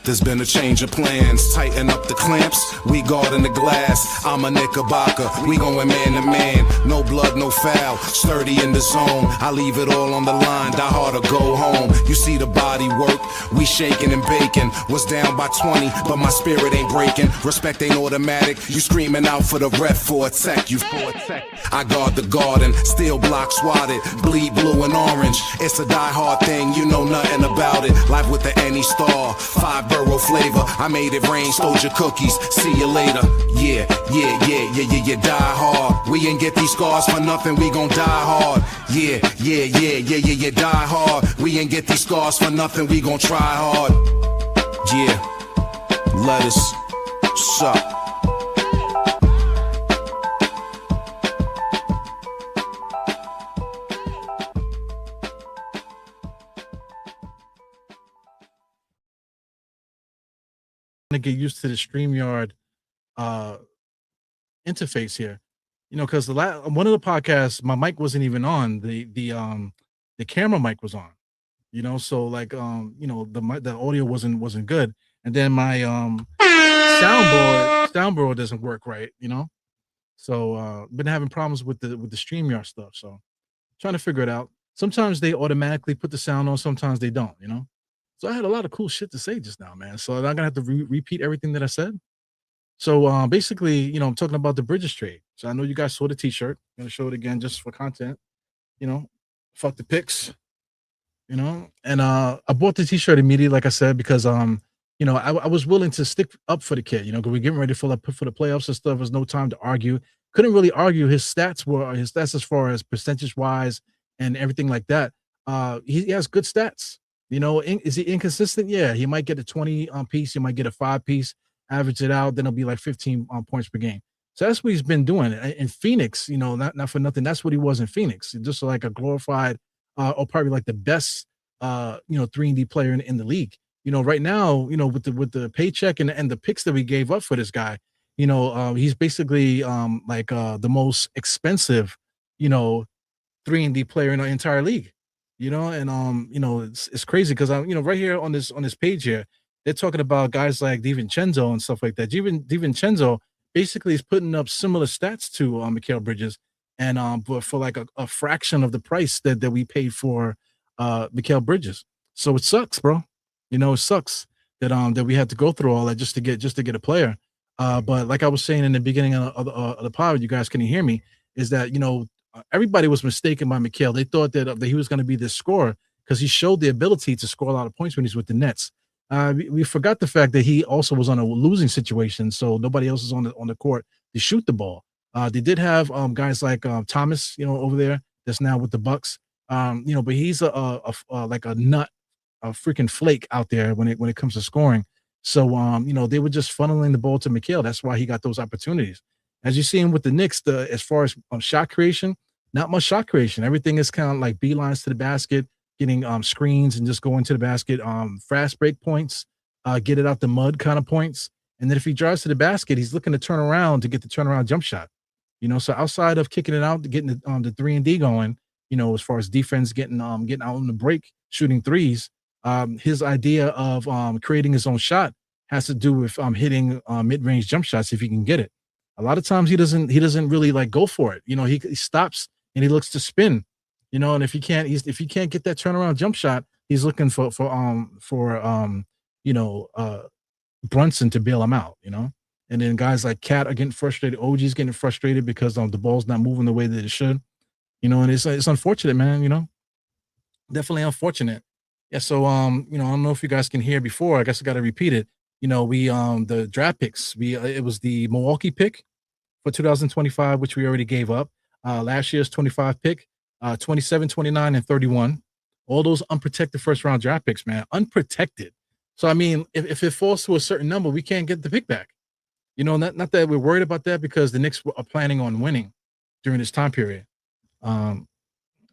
There's been a change of plans, tighten up the clamps, we guarding the glass. I'm a Knickerbocker, we going man to man, no blood, no foul, sturdy in the zone. I leave it all on the line, die hard or go home. You see the body work, we shaking and baking. Was down by 20, but my spirit ain't breaking. Respect ain't automatic, you screaming out for the ref for a tech. You for a tech. I guard the garden, steel block swatted, bleed blue and orange. It's a die-hard thing, you know nothing about it. Live with the any star, 5-borough flavor. I made it rain, stole your cookies, see you later. Yeah, die hard. We ain't get these scars for nothing, we gon' die hard. Yeah, die hard. We ain't get these scars for nothing, we gon' try hard. Yeah, let us suck. To get used to the StreamYard interface here, you know, because one of the podcasts my mic wasn't even on, the camera mic was on, you know, so like you know, the audio wasn't good, and then my soundboard doesn't work right, you know, so been having problems with the StreamYard stuff, so trying to figure it out. Sometimes they automatically put the sound on, sometimes they don't, you know. So I had a lot of cool shit to say just now, man. So I'm not gonna have to repeat everything that I said. So basically, you know, I'm talking about the Bridges trade. So I know you guys saw the T-shirt. I'm gonna show it again just for content. You know, fuck the pics. You know, and I bought the T-shirt immediately, like I said, because you know, I was willing to stick up for the kid. You know, because we're getting ready for the playoffs and stuff. There's no time to argue. Couldn't really argue. His stats as far as percentage wise and everything like that. He has good stats. You know, is he inconsistent? Yeah, he might get a 20 piece, he might get a 5 piece, average it out, then it'll be like 15 points per game. So that's what he's been doing in Phoenix. You know, not for nothing. That's what he was in Phoenix, just like a glorified, or probably like the best, you know, 3-and-D player in the league. You know, right now, you know, with the paycheck and the picks that we gave up for this guy, you know, he's basically like the most expensive, you know, 3-and-D player in the entire league. You know, and you know, it's crazy because you know, right here on this page here, they're talking about guys like DiVincenzo and stuff like that. DiVincenzo basically is putting up similar stats to Mikal Bridges, and but for like a fraction of the price that we paid for Mikal Bridges. So it sucks, bro. You know, it sucks that that we had to go through all that just to get a player. But like I was saying in the beginning of the pod, you guys couldn't hear me, is that, you know, everybody was mistaken by Mikal. They thought that he was going to be this scorer because he showed the ability to score a lot of points when he's with the Nets. We forgot the fact that he also was on a losing situation, so nobody else is on the court to shoot the ball. They did have guys like Thomas, you know, over there that's now with the Bucks. You know, but he's like a nut, a freaking flake out there when it comes to scoring. So you know, they were just funneling the ball to Mikal. That's why he got those opportunities. As you see him with the Knicks, as far as shot creation, not much shot creation. Everything is kind of like beelines to the basket, getting screens and just going to the basket. Fast break points, get it out the mud kind of points. And then if he drives to the basket, he's looking to turn around to get the turnaround jump shot. You know, so outside of kicking it out, getting the 3-and-D going, you know, as far as defense getting out on the break, shooting threes, his idea of creating his own shot has to do with hitting mid-range jump shots if he can get it. A lot of times he doesn't really like go for it. You know, he stops and he looks to spin. You know, and if he can't get that turnaround jump shot, he's looking for you know, Brunson to bail him out. You know, and then guys like Cat are getting frustrated. OG's getting frustrated because the ball's not moving the way that it should. You know, and it's unfortunate, man. You know, definitely unfortunate. Yeah. So you know, I don't know if you guys can hear before. I guess I got to repeat it. You know, we the draft picks. It was the Milwaukee pick for 2025, which we already gave up. Last year's 25 pick, 27, 29, and 31. All those unprotected first round draft picks, man, unprotected. So I mean, if it falls to a certain number, we can't get the pick back. You know, not that we're worried about that because the Knicks are planning on winning during this time period.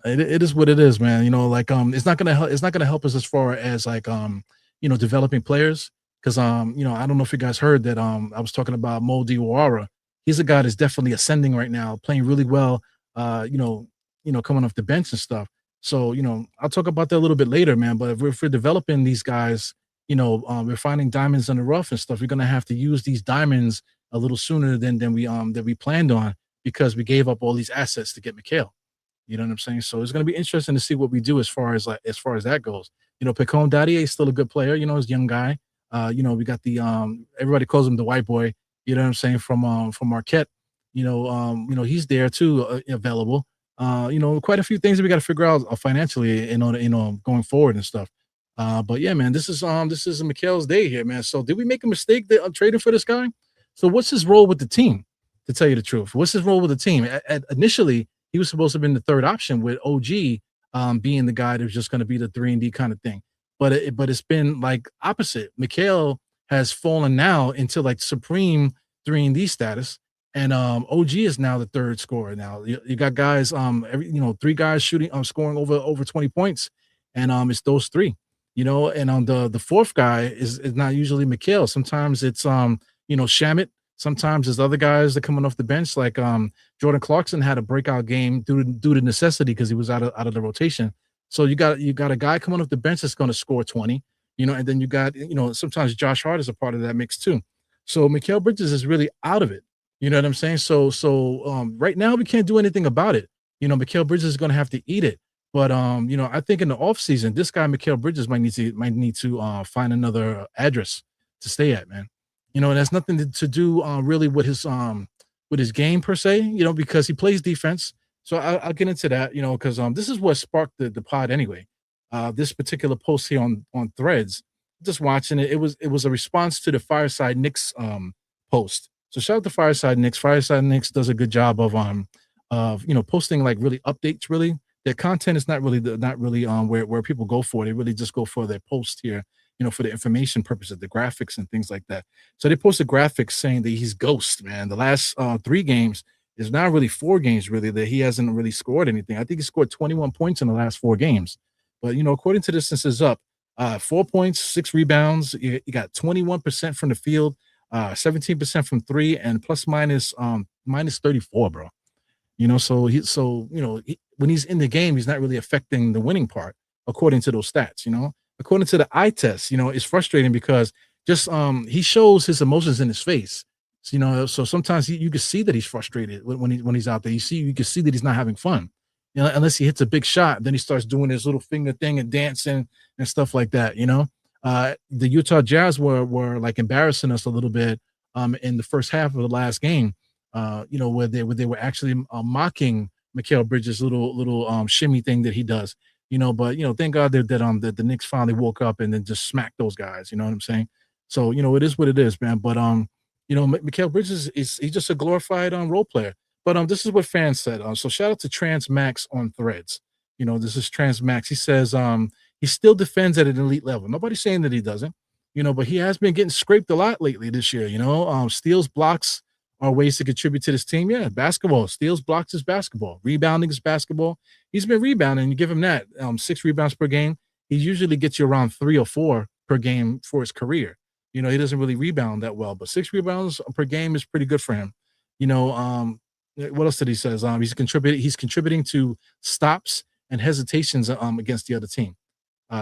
It is what it is, man. You know, like it's not gonna help us as far as like you know, developing players. Because you know, I don't know if you guys heard that I was talking about Mo Diawara. He's a guy that's definitely ascending right now, playing really well. You know, coming off the bench and stuff. So you know, I'll talk about that a little bit later, man. But if we're developing these guys we're finding diamonds in the rough and stuff. We're gonna have to use these diamonds a little sooner than we planned on because we gave up all these assets to get Mikal. You know what I'm saying? So it's going to be interesting to see what we do as far as that goes. Picon Daddy is still a good player. He's a young guy. We got the everybody calls him the white boy. You know what I'm saying from Marquette. He's there too, available. Quite a few things that we got to figure out financially in order, going forward and stuff. But yeah, man, this is Mikal's day here, man. So did we make a mistake that trading for this guy? So what's his role with the team? To tell you the truth, what's his role with the team? Initially, he was supposed to have been the third option with OG being the guy that was just going to be the 3-and-D kind of thing. But it's been like opposite. Mikal has fallen now into like supreme 3-and-D status, and OG is now the third scorer. Now you got guys, three guys shooting, scoring over 20 points, and it's those three. And on the fourth guy is not usually Mikal. Sometimes it's Shamit. Sometimes there's other guys that coming off the bench, like Jordan Clarkson had a breakout game due to necessity because he was out of the rotation. So you got a guy coming off the bench that's going to score 20, and then you got sometimes Josh Hart is a part of that mix too. So Mikal Bridges is really out of it. You know what I'm saying? So right now we can't do anything about it. Mikal Bridges is going to have to eat it. But I think in the offseason, this guy Mikal Bridges might need to find another address to stay at, man. It has nothing to do really with his game per se, because he plays defense. So I'll get into that, because this is what sparked the pod anyway. This particular post here on Threads, just watching it, it was a response to the Fireside Knicks post. So shout out to Fireside Knicks. Fireside Knicks does a good job of posting like really updates. Really, their content is not really where people go for. They really just go for their post here. For the information purposes, the graphics and things like that. So they posted graphics saying that he's ghost, man. The last 3 games is now really 4 games, really, that he hasn't really scored anything. I think he scored 21 points in the last 4 games. But, according to this, since is up, 4 points, 6 rebounds. You got 21% from the field, 17% from 3, and minus 34, bro. When he's in the game, he's not really affecting the winning part, according to those stats, According to the eye test, it's frustrating because just he shows his emotions in his face. So, so sometimes you can see that he's frustrated when he's out there. You can see that he's not having fun. Unless he hits a big shot, then he starts doing his little finger thing and dancing and stuff like that. The Utah Jazz were like embarrassing us a little bit in the first half of the last game. Where they were actually mocking Mikal Bridges' little shimmy thing that he does. But thank God that the Knicks finally woke up and then just smacked those guys. You know what I'm saying? So it is what it is, man. But Mikal Bridges he's just a glorified role player. But this is what fans said. So shout out to Transmax on Threads. This is Transmax. He says he still defends at an elite level. Nobody's saying that he doesn't. But he has been getting scraped a lot lately this year. Steals, blocks are ways to contribute to this team. Yeah, basketball. Steals, blocks is basketball. Rebounding is basketball. He's been rebounding. You give him that 6 rebounds per game. He usually gets you around 3 or 4 per game for his career. He doesn't really rebound that well, but 6 rebounds per game is pretty good for him. What else did he says? He's contributing to stops and hesitations against the other team.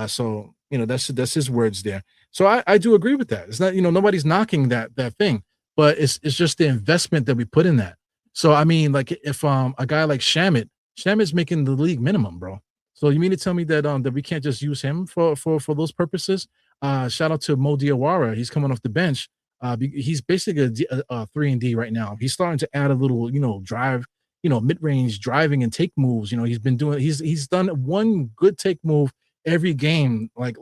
So that's his words there. So I do agree with that. It's not nobody's knocking that thing, but it's just the investment that we put in that. So I mean, like if a guy like Shamit's making the league minimum, bro. So you mean to tell me that that we can't just use him for those purposes? Shout out to Mo Diawara. He's coming off the bench. He's basically a 3-and-D right now. He's starting to add a little, drive, mid-range driving and take moves. He's done one good take move every game, like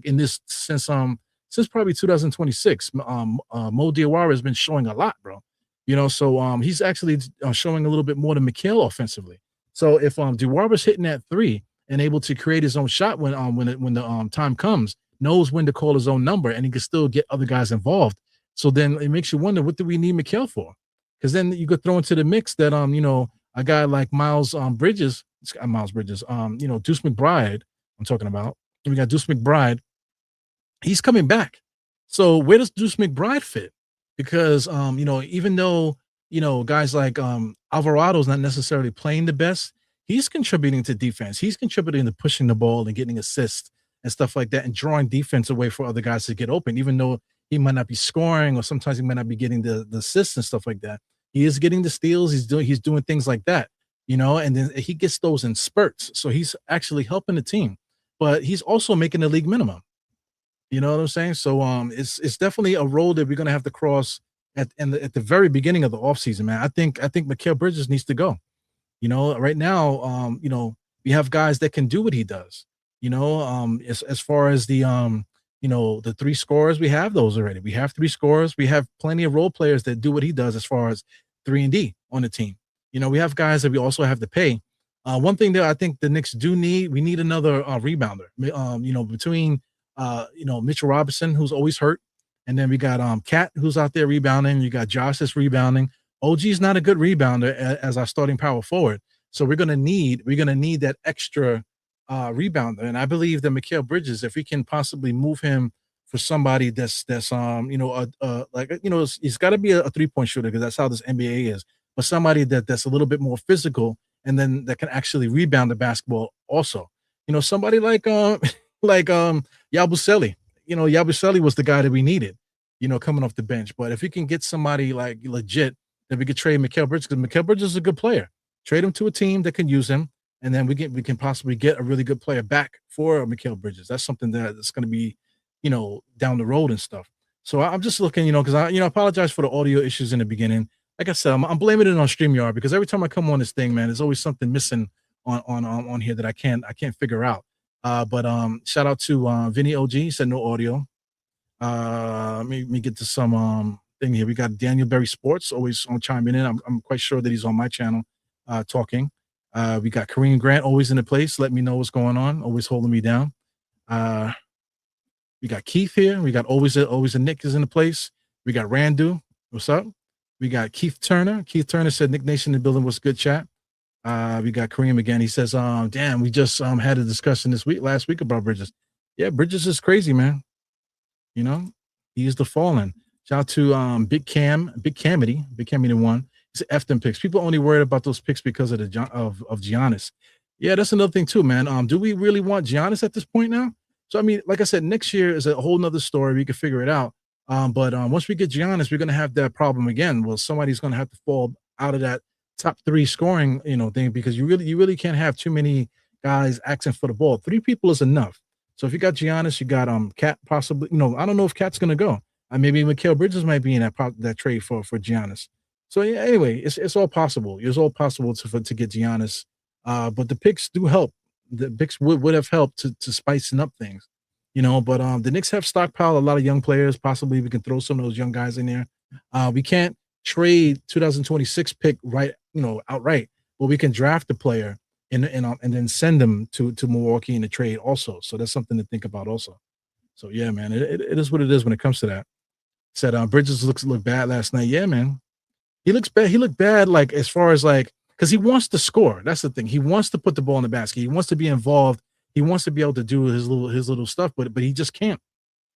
in this since probably 2026. Mo Diawara has been showing a lot, bro. So he's actually showing a little bit more than Mikal offensively. So if Diawara's hitting that 3 and able to create his own shot when the time comes, knows when to call his own number, and he can still get other guys involved. So then it makes you wonder, what do we need Mikal for? Because then you could throw into the mix that a guy like Miles Bridges, Deuce McBride, I'm talking about. We got Deuce McBride. He's coming back. So where does Deuce McBride fit? Because even though guys like Alvarado's not necessarily playing the best, he's contributing to defense. He's contributing to pushing the ball and getting assists and stuff like that, and drawing defense away for other guys to get open, even though he might not be scoring or sometimes he might not be getting the assists and stuff like that. He is getting the steals. He's doing things like that, and then he gets those in spurts. So he's actually helping the team, but he's also making the league minimum. You know what I'm saying? So it's definitely a road that we're gonna have to cross at the very beginning of the offseason, man. I think Mikal Bridges needs to go. Right now, we have guys that can do what he does. As far as the three scorers, we have those already. We have three scorers. We have plenty of role players that do what he does as far as 3-and-D on the team. We have guys that we also have to pay. One thing that I think the Knicks do need, we need another rebounder. Between Mitchell Robinson, who's always hurt, and then we got Cat, who's out there rebounding. You got Josh that's rebounding. OG's not a good rebounder as our starting power forward. So we're gonna need that extra rebounder. And I believe that Mikal Bridges, if we can possibly move him for somebody that's he's got to be a 3-point shooter because that's how this NBA is. But somebody that's a little bit more physical and then that can actually rebound the basketball also. Somebody like Yabusele. Yabusele was the guy that we needed, coming off the bench. But if we can get somebody like legit, then we could trade Mikal Bridges because Mikal Bridges is a good player. Trade him to a team that can use him, and then we can possibly get a really good player back for Mikal Bridges. That's something that's going to be, down the road and stuff. So I'm just looking, because I apologize for the audio issues in the beginning. Like I said, I'm blaming it on StreamYard because every time I come on this thing, man, there's always something missing on here that I can't figure out. But shout out to Vinny OG. He said no audio. Let me get to some thing here. We got Daniel Berry Sports always on chiming in. I'm quite sure that he's on my channel talking. We got Kareem Grant always in the place. Let me know what's going on. Always holding me down. We got Keith here. We got always a Nick is in the place. We got Randu. What's up? We got Keith Turner. Keith Turner said Nick Nation in the building was good chat. We got Kareem again. He says, damn, we just had a discussion last week about Bridges. Yeah, Bridges is crazy, man. He is the fallen. Shout out to Big Camity one. He's F them picks. People only worried about those picks because of Giannis. Yeah, that's another thing too, man. Do we really want Giannis at this point now? So I mean, like I said, next year is a whole nother story. We can figure it out. But once we get Giannis, we're gonna have that problem again. Well, somebody's gonna have to fall out of that top 3 scoring, thing because you really can't have too many guys asking for the ball. 3 people is enough. So if you got Giannis, you got Cat possibly. I don't know if Cat's gonna go. Maybe Mikal Bridges might be in that trade for Giannis. So yeah, anyway, it's all possible. It's all possible to get Giannis. But the picks do help. The picks would have helped to spicing up things, But the Knicks have stockpiled a lot of young players. Possibly we can throw some of those young guys in there. We can't trade 2026 pick outright, but we can draft the player and then send them to Milwaukee in the trade also. So that's something to think about also. So yeah, man, it is what it is when it comes to that. Said Bridges looked bad last night. Yeah, man. He looks bad. He looked bad, like as far as like, because he wants to score. That's the thing. He wants to put the ball in the basket. He wants to be involved. He wants to be able to do his little stuff, but he just can't.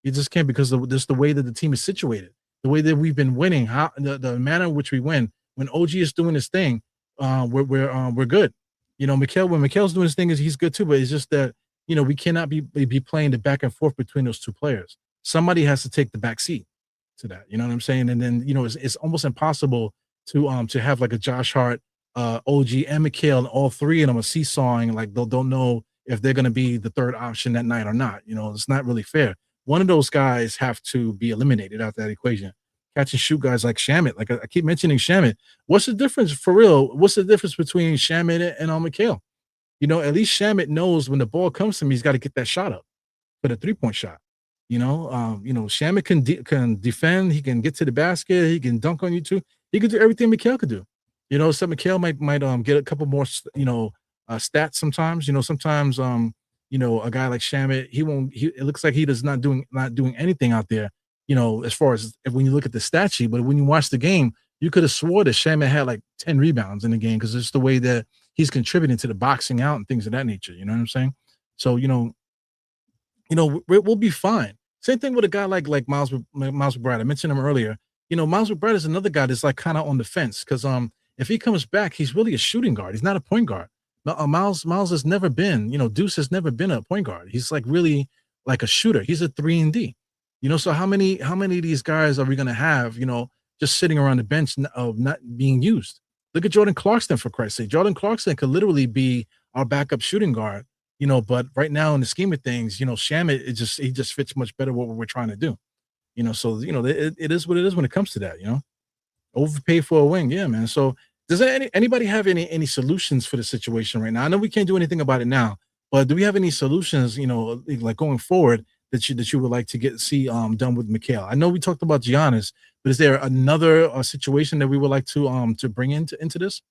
He just can't because of just the way that the team is situated, the way that we've been winning, how the manner in which we win. When OG is doing his thing, we're good. When Mikal's doing his thing, he's good too. But it's just that we cannot be playing the back and forth between those two players. Somebody has to take the back seat to that. You know what I'm saying? And then it's almost impossible to have like a Josh Hart, OG, and Mikal, and all 3 of them are seesawing. Like they don't know if they're going to be the third option that night or not. It's not really fair. One of those guys have to be eliminated out of that equation. Catch and shoot guys like Shamit. Like I keep mentioning Shamit. What's the difference for real? What's the difference between Shamit and Mikal? At least Shamit knows when the ball comes to him, he's got to get that shot up for the 3-point shot. Shamit can defend. He can get to the basket. He can dunk on you too. He can do everything Mikal could do. So Mikal might get a couple more, stats sometimes. Sometimes a guy like Shamit, it looks like he does not doing anything out there. As far as when you look at the stat sheet, but when you watch the game, you could have swore that Shamit had like 10 rebounds in the game because it's the way that he's contributing to the boxing out and things of that nature. You know what I'm saying? So we'll be fine. Same thing with a guy like Miles McBride. I mentioned him earlier. Miles McBride is another guy that's like kind of on the fence because if he comes back, he's really a shooting guard. He's not a point guard. Miles has never been, Deuce has never been a point guard. He's like really like a shooter. He's a 3-and-D. So how many of these guys are we gonna have, just sitting around the bench of not being used? Look at Jordan Clarkson, for Christ's sake. Jordan Clarkson could literally be our backup shooting guard, but right now in the scheme of things, Shamit, he just fits much better what we're trying to do. So it is what it is when it comes to that, overpay for a wing. Yeah, man. So does anybody have any solutions for the situation right now? I know we can't do anything about it now, but do we have any solutions, like going forward that you would like to see done with Mikal? I know we talked about Giannis, but is there another situation that we would like to bring into this?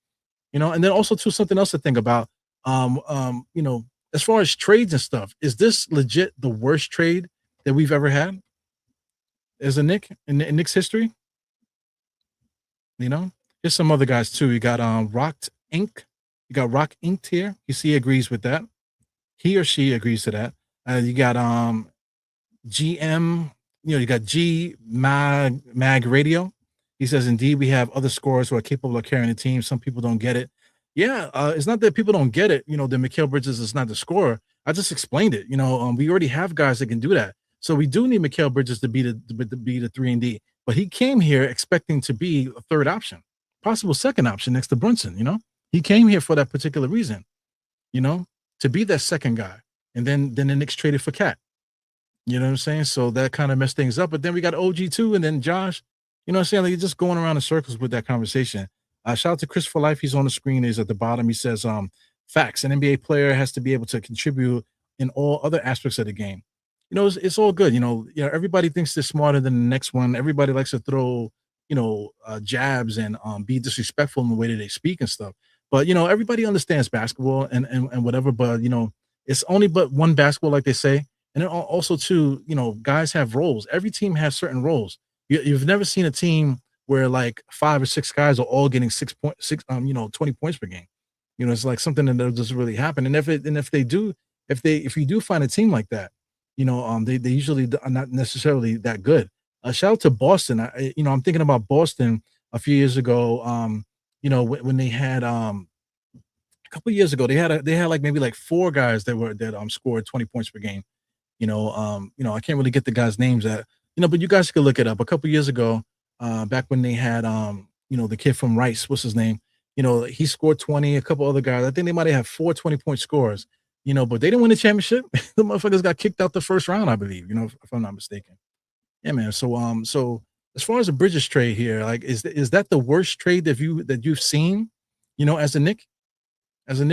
And then also too, something else to think about. As far as trades and stuff, is this legit the worst trade that we've ever had as a Knick in Knicks history? There's some other guys too. You got Rock Inc. You got Rock Inc. here. He agrees with that. He or she agrees to that. You got GM. You got G Mag Radio. He says, indeed, we have other scorers who are capable of carrying the team. Some people don't get it. Yeah, it's not that people don't get it. That Mikal Bridges is not the scorer. I just explained it. We already have guys that can do that. So we do need Mikal Bridges to be the 3-and-D. But he came here expecting to be a third option, possible second option next to Brunson. He came here for that particular reason, to be that second guy. And then the Knicks traded for Cat. You know what I'm saying? So that kind of messed things up. But then we got OG too, and then Josh. You know what I'm saying? Like, you're just going around in circles with that conversation. Shout out to Chris for Life. He's on the screen. He's at the bottom. He says, facts. An NBA player has to be able to contribute in all other aspects of the game. It's all good. Everybody thinks they're smarter than the next one. Everybody likes to throw, jabs and be disrespectful in the way that they speak and stuff. But, everybody understands basketball and whatever. But, it's only but one basketball, like they say. And then also, too, guys have roles. Every team has certain roles. You've never seen a team where like 5 or 6 guys are all getting 20 points per game. It's like something that doesn't really happen. And if you do find a team like that, they usually are not necessarily that good. Shout out to Boston. I'm thinking about Boston a few years ago. When they had a couple of years ago, they had like maybe like 4 guys that scored 20 points per game. I can't really get the guys' names but you guys could look it up. A couple of years ago, back when they had the kid from Rice, what's his name? He scored 20. A couple other guys, I think they might have 4 20-point scores. But they didn't win the championship. The motherfuckers got kicked out the first round, I believe, if I'm not mistaken. Yeah, man. So as far as the Bridges trade here, like, is that the worst trade that you've seen, as a Knick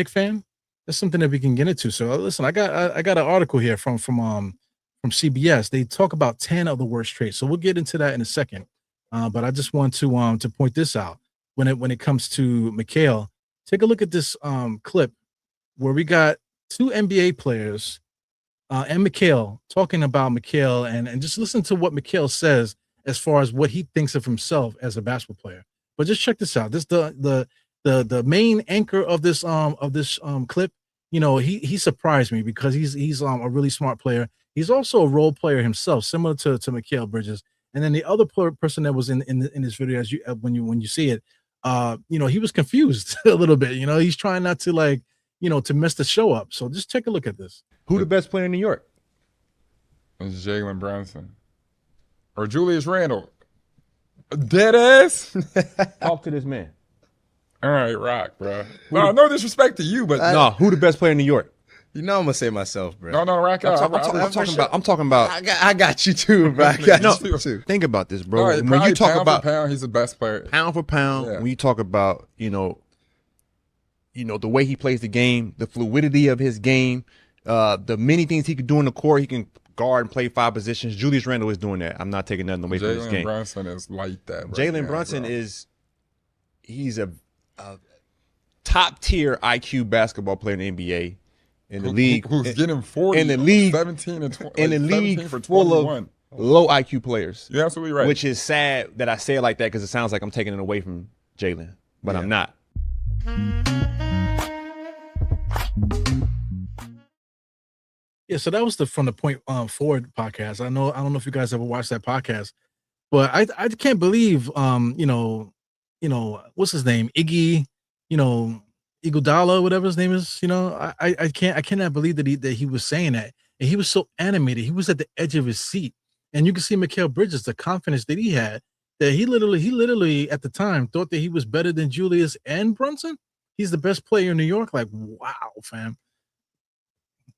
fan? That's something that we can get into. So listen, I got an article here from CBS. They talk about 10 of the worst trades. So we'll get into that in a second. But I just want to point this out when it comes to Mikal. Take a look at this clip where we got 2 NBA players and Mikal talking about Mikal and just listen to what Mikal says as far as what he thinks of himself as a basketball player. But just check this out. This the main anchor of this clip. He surprised me because he's a really smart player. He's also a role player himself, similar to Mikal Bridges. And then the other person that was in this video, when you see it, he was confused a little bit. He's trying not to to mess the show up. So just take a look at this. Who the best player in New York? It's Jalen Brunson or Julius Randle. Dead ass. Talk to this man. All right, Rock, bro. No disrespect to you, but no. Who the best player in New York? I'm gonna say myself, bro. No, Rock. I'm talking about. I got you too, bro. I got you too. Think about this, bro. Right, when you talk pound about for pound, he's the best player. Pound for pound, when you talk about the way he plays the game, the fluidity of his game, the many things he could do in the court. He can guard and play 5 positions. Julius Randle is doing that. I'm not taking nothing away from his game. Jalen Brunson is like that. Jalen Brunson he's a top tier IQ basketball player in the NBA. In the league, who's getting 40 in the league, 17 and 20, in the league for full of low IQ players. You're absolutely right. Which is sad that I say it like that because it sounds like I'm taking it away from Jalen, but I'm not. Yeah, so that was from the Point Forward podcast. I don't know if you guys ever watched that podcast, but I can't believe what's his name, Iggy, Iguodala, whatever his name is. I cannot believe that he was saying that, and he was so animated. He was at the edge of his seat, and you can see Mikal Bridges, the confidence that he had, that he literally at the time thought that he was better than Julius and Brunson. He's the best player in New York. Like, wow, fam.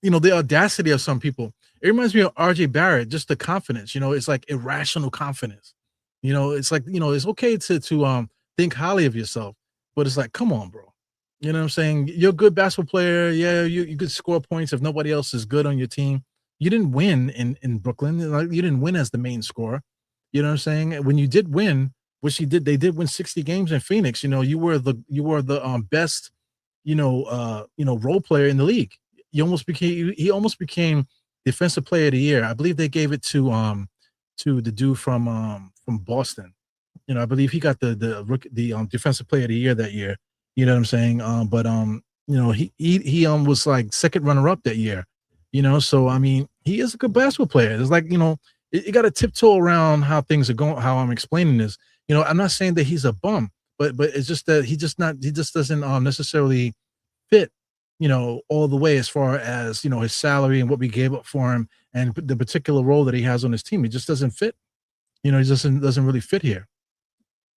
The audacity of some people. It reminds me of RJ Barrett, just the confidence. It's like irrational confidence. It's like, it's okay to think highly of yourself, but it's like, come on, bro. You know what I'm saying? You're a good basketball player. Yeah, you could score points if nobody else is good on your team. You didn't win in Brooklyn. Like, you didn't win as the main scorer. You know what I'm saying? When you did win, which they did win 60 games in Phoenix. You were the best, role player in the league. He almost became defensive player of the year. I believe they gave it to the dude from Boston. I believe he got the defensive player of the year that year. You know what I'm saying? But he was like second runner up that year. So I mean, he is a good basketball player. It's like, you got to tiptoe around how things are going, how I'm explaining this. I'm not saying that he's a bum, but it's just that he just doesn't necessarily fit, all the way as far as, his salary and what we gave up for him and the particular role that he has on his team. He just doesn't fit. He just doesn't really fit here.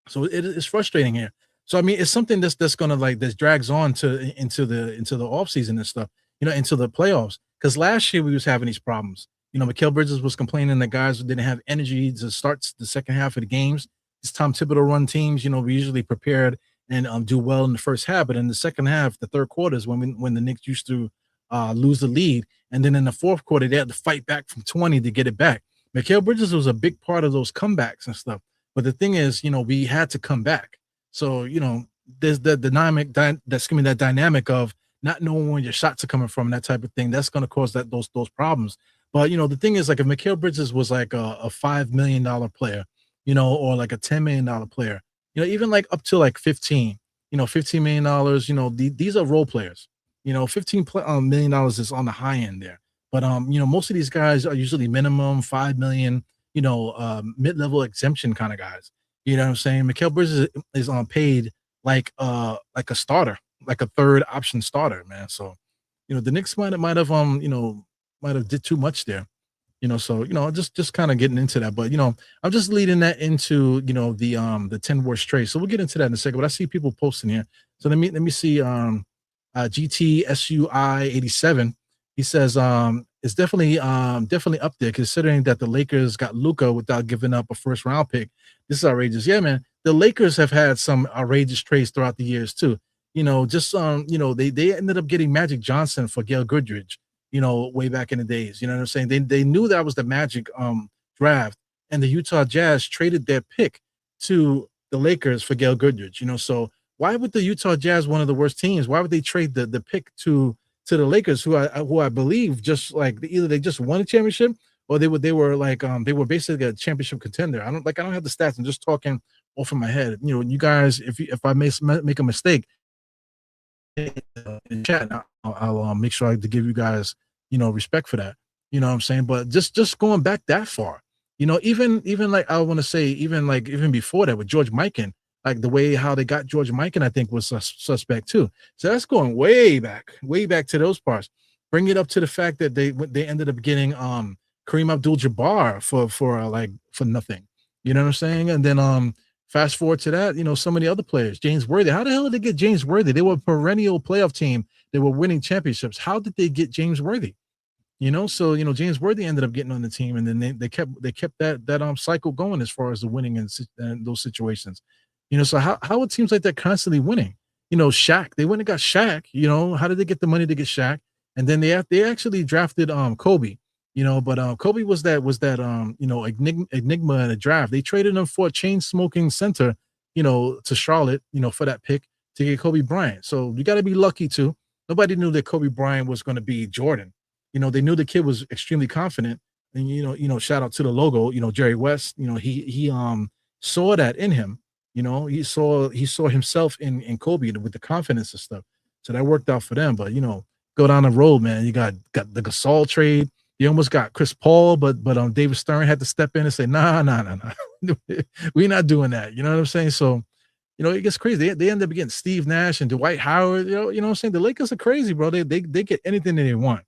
So it's frustrating here. So I mean, it's something that's gonna this drags on into the offseason and stuff, into the playoffs. Because last year we was having these problems. Mikal Bridges was complaining that guys didn't have energy to start the second half of the games. These Tom Thibodeau run teams, we usually prepared and do well in the first half, but in the second half, the third quarter is when the Knicks used to lose the lead, and then in the fourth quarter they had to fight back from 20 to get it back. Mikal Bridges was a big part of those comebacks and stuff. But the thing is, we had to come back. So, there's the that dynamic of not knowing where your shots are coming from and that type of thing. That's going to cause those problems. But, the thing is, like, if Mikal Bridges was like a $5 million player, or like a $10 million player, even like up to like 15, $15 million, these are role players. $15 million is on the high end there. But, most of these guys are usually minimum 5 million, mid-level exemption kind of guys. You know what I'm saying? Mikal Bridges is on paid like a starter, like a third option starter, man. So, the Knicks might have did too much there. So just kind of getting into that. But I'm just leading that into the 10 worst trades. So we'll get into that in a second. But I see people posting here. So let me see GTSUI 87. He says it's definitely up there, considering that the Lakers got Luka without giving up a first round pick. This is outrageous. Yeah, man. The Lakers have had some outrageous trades throughout the years too. They ended up getting Magic Johnson for Gail Goodrich, way back in the days. You know what I'm saying? They knew that was the Magic draft, and the Utah Jazz traded their pick to the Lakers for Gail Goodrich. So why would the Utah Jazz, one of the worst teams, why would they trade the pick to the Lakers, who I believe just like either they just won a championship or they were basically a championship contender. I don't have the stats. I'm just talking off of my head. You guys, if I make a mistake in the chat, I'll make sure I to give you guys respect for that. You know what I'm saying? But just going back that far, even like I want to say even before that with George Mikan. Like the way how they got George Mikan, I think was suspect too. So that's going way back to those parts. Bring it up to the fact that they ended up getting Kareem Abdul-Jabbar for nothing. You know what I'm saying? And then fast forward to that, some of the other players, James Worthy. How the hell did they get James Worthy? They were a perennial playoff team. They were winning championships. How did they get James Worthy? So James Worthy ended up getting on the team, and then they kept that cycle going as far as the winning and those situations. So how it seems like they're constantly winning. Shaq, they went and got Shaq. How did they get the money to get Shaq? And then they actually drafted Kobe. But Kobe was that enigma in a draft. They traded him for a chain smoking center, to Charlotte, for that pick to get Kobe Bryant. So you got to be lucky too. Nobody knew that Kobe Bryant was going to be Jordan. They knew the kid was extremely confident. And shout out to the logo. Jerry West. He saw that in him. He saw himself in Kobe with the confidence and stuff. So that worked out for them. But go down the road, man. You got the Gasol trade. You almost got Chris Paul, but David Stern had to step in and say, nah. We're not doing that. You know what I'm saying? So it gets crazy. They end up getting Steve Nash and Dwight Howard. You know what I'm saying? The Lakers are crazy, bro. They get anything that they want.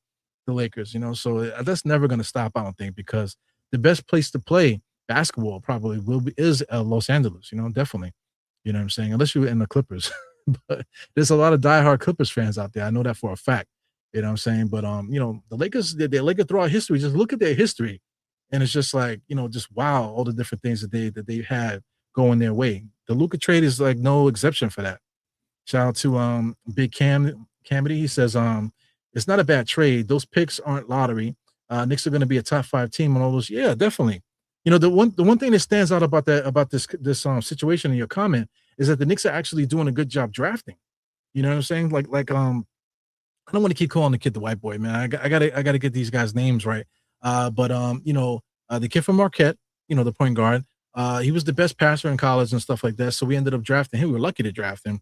The Lakers, so that's never going to stop. I don't think, because the best place to play basketball probably is Los Angeles. Definitely. You know what I'm saying? Unless you're in the Clippers, but there's a lot of diehard Clippers fans out there. I know that for a fact. You know what I'm saying? But the Lakers, the Lakers throughout history, just look at their history, and it's just like, just wow, all the different things that they had going their way. The Luka trade is like no exception for that. Shout out to Big Camity. He says it's not a bad trade. Those picks aren't lottery. Knicks are going to be a top 5 team on all those. Yeah, definitely. The one thing that stands out about this situation in your comment is that the Knicks are actually doing a good job drafting. You know what I'm saying? Like I don't want to keep calling the kid the white boy, man. I gotta get these guys' names right. But the kid from Marquette, the point guard, he was the best passer in college and stuff like that. So we ended up drafting him. We were lucky to draft him.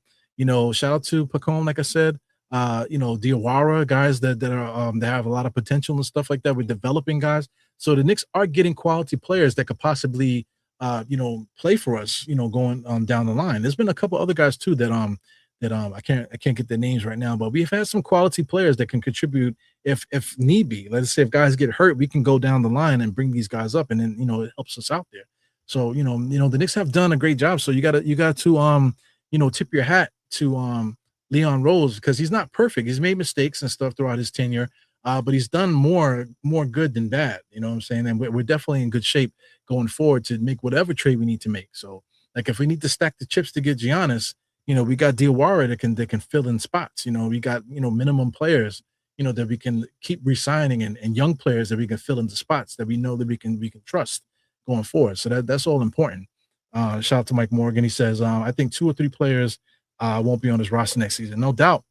Shout out to Pacone, like I said. Diawara, guys that are that have a lot of potential and stuff like that. We're developing guys. So the Knicks are getting quality players that could possibly play for us, going down the line. There's been a couple other guys too that I can't get their names right now, but we've had some quality players that can contribute if need be. Let's say if guys get hurt, we can go down the line and bring these guys up, and then it helps us out there. So the Knicks have done a great job. So you got to tip your hat to Leon Rose, because he's not perfect. He's made mistakes and stuff throughout his tenure, but he's done more good than bad. You know what I'm saying? And we're definitely in good shape going forward to make whatever trade we need to make. So like if we need to stack the chips to get Giannis, we got Diawara that can fill in spots. We got minimum players, that we can keep re-signing, and young players that we can fill into spots that we know that we can trust going forward. So that's all important. Shout out to Mike Morgan. He says, I think 2 or 3 players won't be on his roster next season. No doubt.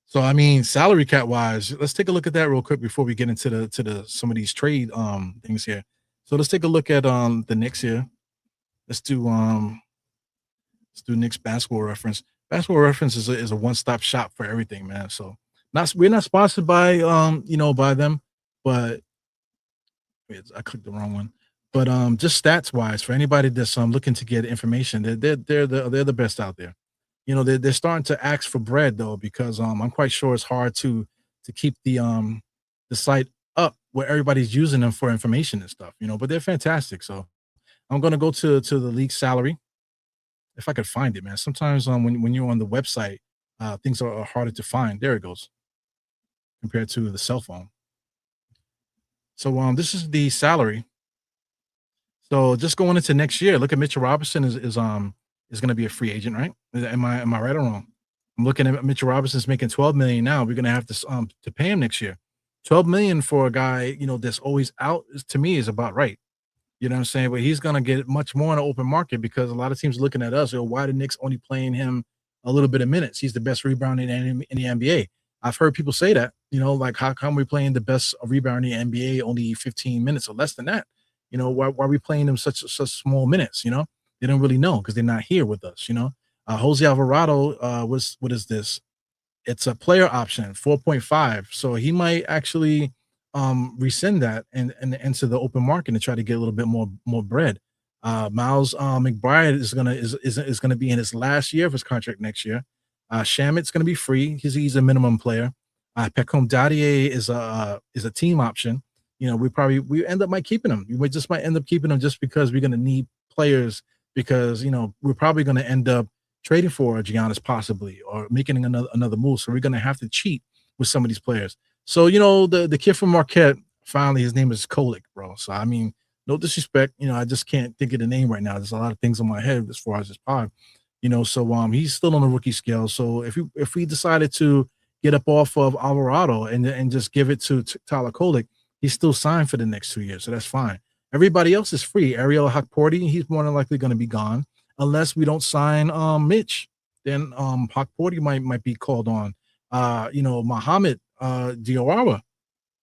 So I mean, salary cap wise, let's take a look at that real quick before we get into the some of these trade things here. So let's take a look at the Knicks here. Let's do Knicks basketball reference. Basketball reference is a one-stop shop for everything, man. So we're not sponsored by by them, but I clicked the wrong one. But just stats wise, for anybody that's looking to get information, they're the best out there. They're starting to ask for bread though, because I'm quite sure it's hard to keep the site up where everybody's using them for information and stuff. But they're fantastic. So I'm gonna go to the league salary, if I could find it, man. Sometimes when you're on the website, things are harder to find. There it goes, compared to the cell phone. So this is the salary. So just going into next year, look at Mitchell Robinson is going to be a free agent, right? Am I right or wrong? I'm looking at Mitchell Robinson's making $12 million now. We're going to have to pay him next year. $12 million for a guy, that's always out, to me is about right. You know what I'm saying? But he's going to get much more in the open market, because a lot of teams are looking at us. Why the Knicks only playing him a little bit of minutes? He's the best rebounder in the NBA. I've heard people say that, like how come we're playing the best rebounder in the NBA only 15 minutes or less than that? Why are we playing them such small minutes? They don't really know because they're not here with us. Jose Alvarado what is this? It's a player option, 4.5. So he might actually rescind that and enter the open market and try to get a little bit more bread. Miles McBride is gonna be in his last year of his contract next year. Shamit's gonna be free because he's a minimum player. Peckham Dadier is a team option. We end up keeping him. We just might end up keeping him just because we're gonna need players, because we're probably gonna end up trading for Giannis possibly, or making another move. So we're gonna have to cheat with some of these players. So the kid from Marquette, finally his name is Kolik, bro. So I mean, no disrespect, I just can't think of the name right now. There's a lot of things on my head as far as this pod, So he's still on the rookie scale. So if we decided to get up off of Alvarado and just give it to Tyler Kolik, he's still signed for the next 2 years, so that's fine. Everybody else is free. Ariel Hakporti, he's more than likely going to be gone unless we don't sign Mitch. Then Hakporti might be called on. Mohamed Diawara,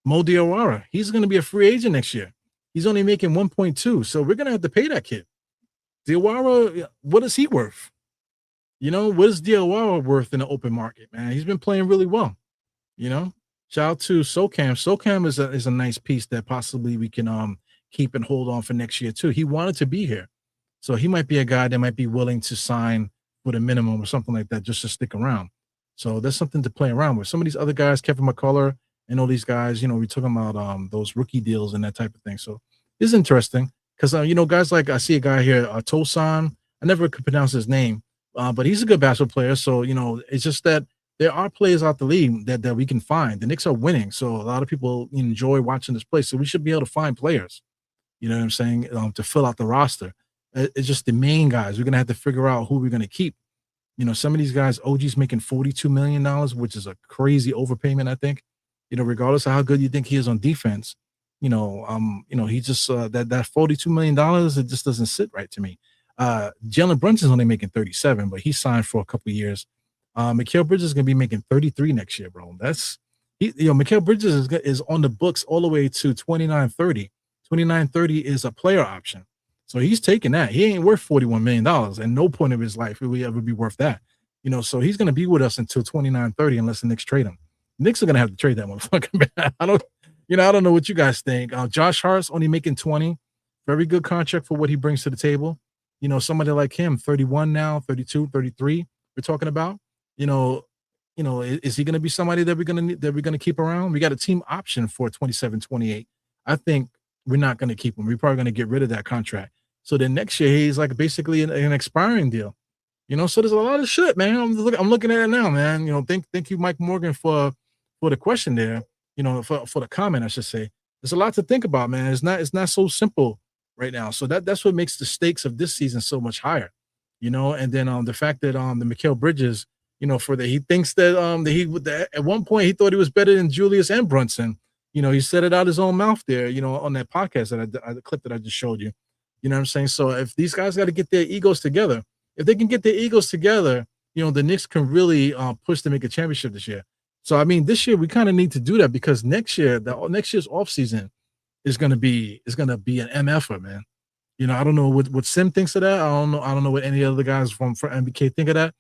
Mo Diawara, he's going to be a free agent next year. He's only making 1.2, so we're going to have to pay that kid. Diawara, what is he worth? What is Diawara worth in the open market, man? He's been playing really well. Shout out to SoCam. SoCam is a nice piece that possibly we can keep and hold on for next year too. He wanted to be here, So he might be a guy that might be willing to sign with a minimum or something like that just to stick around. So there's something to play around with. Some of these other guys, Kevin McCullough and all these guys, we're talking about those rookie deals and that type of thing. So it's interesting because guys like I see a guy here, Tosan. I never could pronounce his name, but he's a good basketball player. So it's just that there are players out the league that we can find. The Knicks are winning, so a lot of people enjoy watching this play. So we should be able to find players. You know what I'm saying? To fill out the roster. It's just the main guys. We're gonna have to figure out who we're gonna keep. Some of these guys, OG's making $42 million, which is a crazy overpayment, I think. Regardless of how good you think he is on defense, he just that $42 million, it just doesn't sit right to me. Jalen Brunson's only making 37, but he signed for a couple of years. Mikal Bridges is gonna be making 33 next year, bro. Mikal Bridges is on the books all the way to 29-30. 29-30 is a player option. So he's taking that. He ain't worth $41 million. And no point of his life will he ever be worth that. So he's going to be with us until 29-30 unless the Knicks trade him. Knicks are going to have to trade that motherfucker. I don't know what you guys think. Josh Hart's only making 20. Very good contract for what he brings to the table. Somebody like him, 31 now, 32, 33, we're talking about. Is he going to be somebody that we're going to keep around? We got a team option for 27-28. I think we're not going to keep him. We're probably going to get rid of that contract. So then next year he's like basically an expiring deal. So there's a lot of shit, man. I'm looking at it now, man. Thank you, Mike Morgan, for the question there. For the comment, I should say. There's a lot to think about, man. It's not so simple right now. So that's what makes the stakes of this season so much higher. And then the fact that the Mikal Bridges, he thinks that at one point he thought he was better than Julius and Brunson. He said it out his own mouth there, on that podcast the clip that I just showed you. You know what I'm saying? So if these guys got to get their egos together, if they can get their egos together, the Knicks can really push to make a championship this year. So, I mean, this year we kind of need to do that because next year's offseason is going to be an MFer, man. I don't know what Sim thinks of that. I don't know what any other guys from MBK think of that,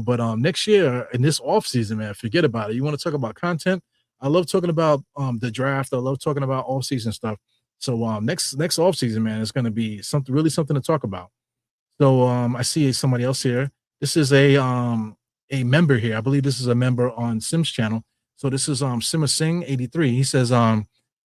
but next year in this offseason, man, forget about it. You want to talk about content? I love talking about the draft. I love talking about off-season stuff. So next offseason, man, is going to be something to talk about. So I see somebody else here. This is a member here. I believe this is a member on Sim's channel. So this is Sima Singh 83. He says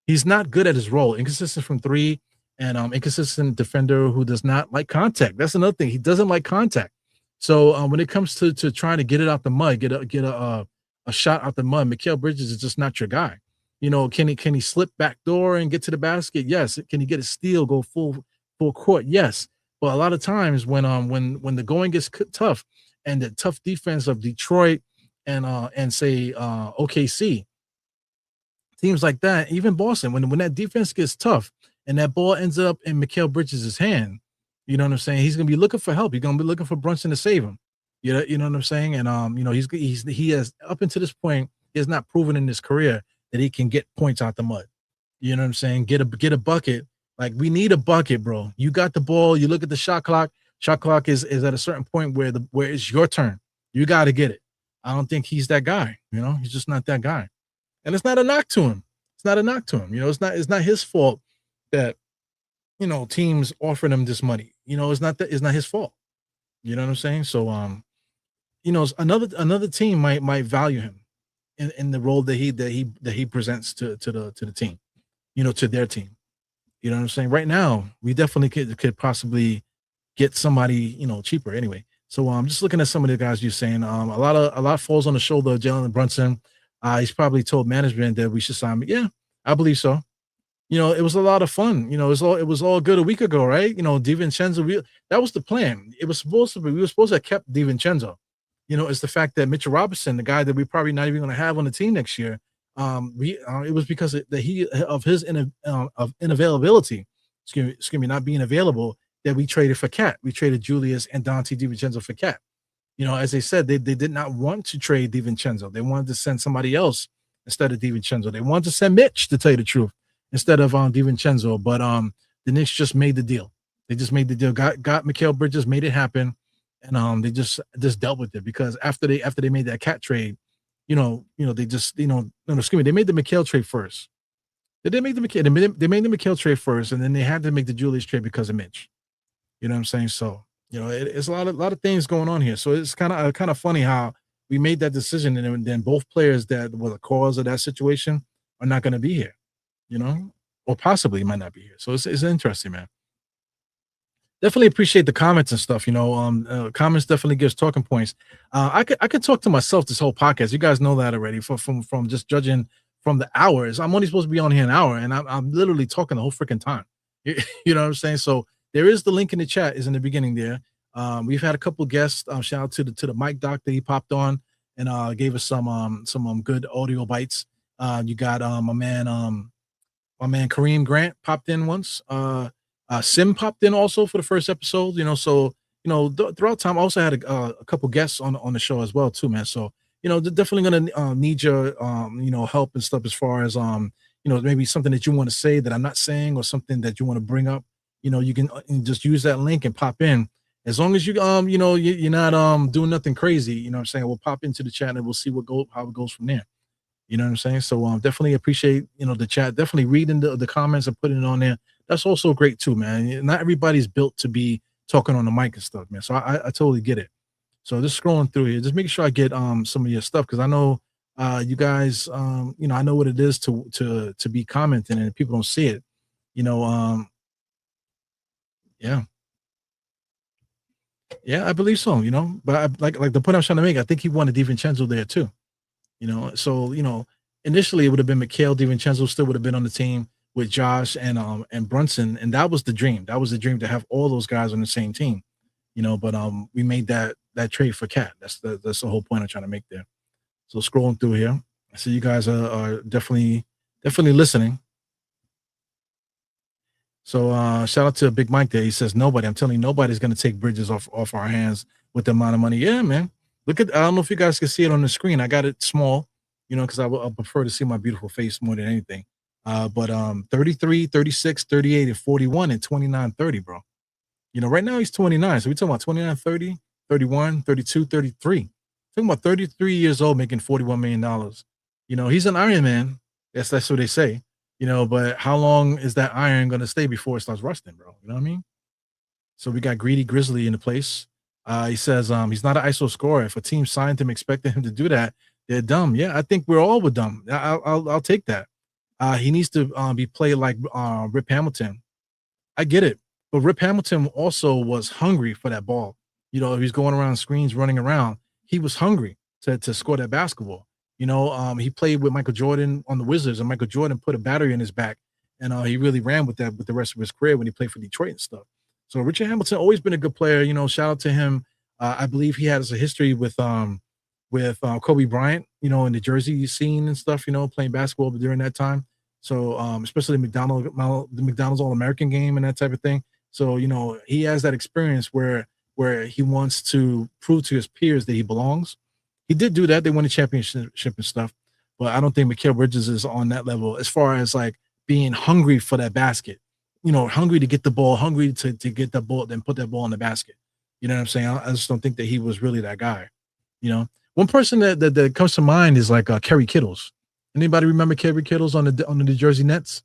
he's not good at his role, inconsistent from three, and inconsistent defender who does not like contact. That's another thing. He doesn't like contact. So when it comes to trying to get it out the mud, get a shot out the mud, Mikal Bridges is just not your guy. Can he slip back door and get to the basket? Yes. Can he get a steal, go full court? Yes. But a lot of times when the going gets tough and the tough defense of Detroit and say OKC, teams like that, even Boston, when that defense gets tough and that ball ends up in Mikal Bridges' hand, you know what I'm saying? He's gonna be looking for help. He's gonna be looking for Brunson to save him. You know what I'm saying? And he has up until this point, he has not proven in his career that he can get points out the mud. You know what I'm saying? Get a bucket. Like, we need a bucket, bro. You got the ball. You look at the shot clock. Shot clock is at a certain point where it's your turn. You got to get it. I don't think he's that guy. He's just not that guy. And it's not a knock to him. It's not a knock to him. It's not his fault that teams offering him this money. It's not his fault. You know what I'm saying? So another team might value him in the role that he presents to the team, to their team. You know what I'm saying? Right now, we definitely could possibly get somebody, cheaper anyway. So I'm just looking at some of the guys you're saying. A lot falls on the shoulder of Jalen Brunson. He's probably told management that we should sign him. Yeah, I believe so. It was a lot of fun. It was all good a week ago, right? DiVincenzo, that was the plan. We were supposed to have kept DiVincenzo. It's the fact that Mitchell Robinson, the guy that we're probably not even going to have on the team next year, it was because of his unavailability, excuse me, not being available, that we traded for Cat. We traded Julius and Dante DiVincenzo for Cat. As they said, they did not want to trade DiVincenzo. They wanted to send somebody else instead of DiVincenzo. They wanted to send Mitch, to tell you the truth, instead of DiVincenzo. But the Knicks just made the deal. They just made the deal. Got Mikal Bridges, made it happen, and they just dealt with it because after they made that Cat trade, they made the Mikal trade first. They made the Mikal trade first, and then they had to make the Julius trade because of Mitch. You know what I'm saying? So, it's a lot of things going on here. So it's kind of funny how we made that decision, and then both players that were the cause of that situation are not going to be here, or possibly might not be here. So it's interesting, man. Definitely appreciate the comments and stuff. Comments definitely gives talking points. I could talk to myself this whole podcast. You guys know that already. From just judging from the hours, I'm only supposed to be on here an hour, and I'm literally talking the whole freaking time. You know what I'm saying? So there is the link in the chat is in the beginning there. We've had a couple guests. Shout out to the Mike Doc that he popped on and gave us some good audio bites. You got my man Kareem Grant popped in once. Sim popped in also for the first episode. So throughout time, I also had a couple guests on the show as well too, man. So they're definitely gonna need your help and stuff as far as maybe something that you want to say that I'm not saying, or something that you want to bring up. You can just use that link and pop in. As long as you're not doing nothing crazy, what I'm saying, we'll pop into the chat and we'll see how it goes from there. You know what I'm saying? So definitely appreciate the chat. Definitely reading the comments and putting it on there. That's also great too, man. Not everybody's built to be talking on the mic and stuff, man. So I totally get it. So just scrolling through here, just making sure I get some of your stuff, because I know you guys I know what it is to be commenting and people don't see it. Yeah, I believe so. But like the point I'm trying to make, I think he wanted DiVincenzo there too. So initially it would have been Mikal. DiVincenzo still would have been on the team with Josh and Brunson, and that was the dream. That was the dream, to have all those guys on the same team. But we made that trade for Cat. That's the whole point I'm trying to make there. So scrolling through here, I see you guys are definitely listening. So shout out to Big Mike there. He says nobody. I'm telling you, nobody's gonna take Bridges off our hands with the amount of money. Yeah, man. I don't know if you guys can see it on the screen. I got it small, because I prefer to see my beautiful face more than anything. But 33, 36, 38, and 41 and 29, 30, bro. Right now he's 29. So we're talking about 29, 30, 31, 32, 33. Talking about 33 years old making $41 million. He's an Iron Man. That's what they say. But how long is that iron going to stay before it starts rusting, bro? You know what I mean? So we got Greedy Grizzly in the place. He says he's not an ISO scorer. If a team signed him expecting him to do that, they're dumb. Yeah, I think we're all dumb. I'll take that. He needs to be played like Rip Hamilton. I get it. But Rip Hamilton also was hungry for that ball. He's going around screens, running around. He was hungry to score that basketball. He played with Michael Jordan on the Wizards, and Michael Jordan put a battery in his back, and he really ran with that with the rest of his career when he played for Detroit and stuff. So Richard Hamilton always been a good player. Shout out to him. I believe he has a history with Kobe Bryant, in the Jersey scene and stuff, playing basketball during that time. So especially the McDonald's All-American game and that type of thing. So he has that experience where he wants to prove to his peers that he belongs. He did do that. They won the championship and stuff, but I don't think Mikal Bridges is on that level as far as like being hungry for that basket. Hungry to get the ball, hungry to get the ball, then put that ball in the basket. You know what I'm saying? I just don't think that he was really that guy. One person that comes to mind is like Kerry Kittles. Anybody remember Kerry Kittles on the New Jersey Nets?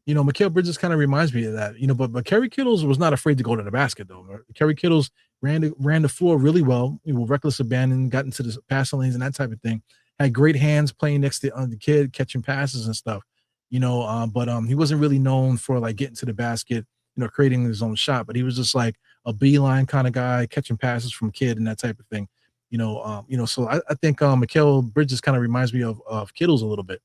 Mikal Bridges kind of reminds me of that. But Kerry Kittles was not afraid to go to the basket though. Kerry Kittles ran the floor really well. Reckless abandon, got into the passing lanes and that type of thing. Had great hands playing next to the kid, catching passes and stuff. But he wasn't really known for like getting to the basket, creating his own shot. But he was just like a beeline kind of guy, catching passes from kid and that type of thing. So I think Mikal Bridges kind of reminds me of Kittles a little bit.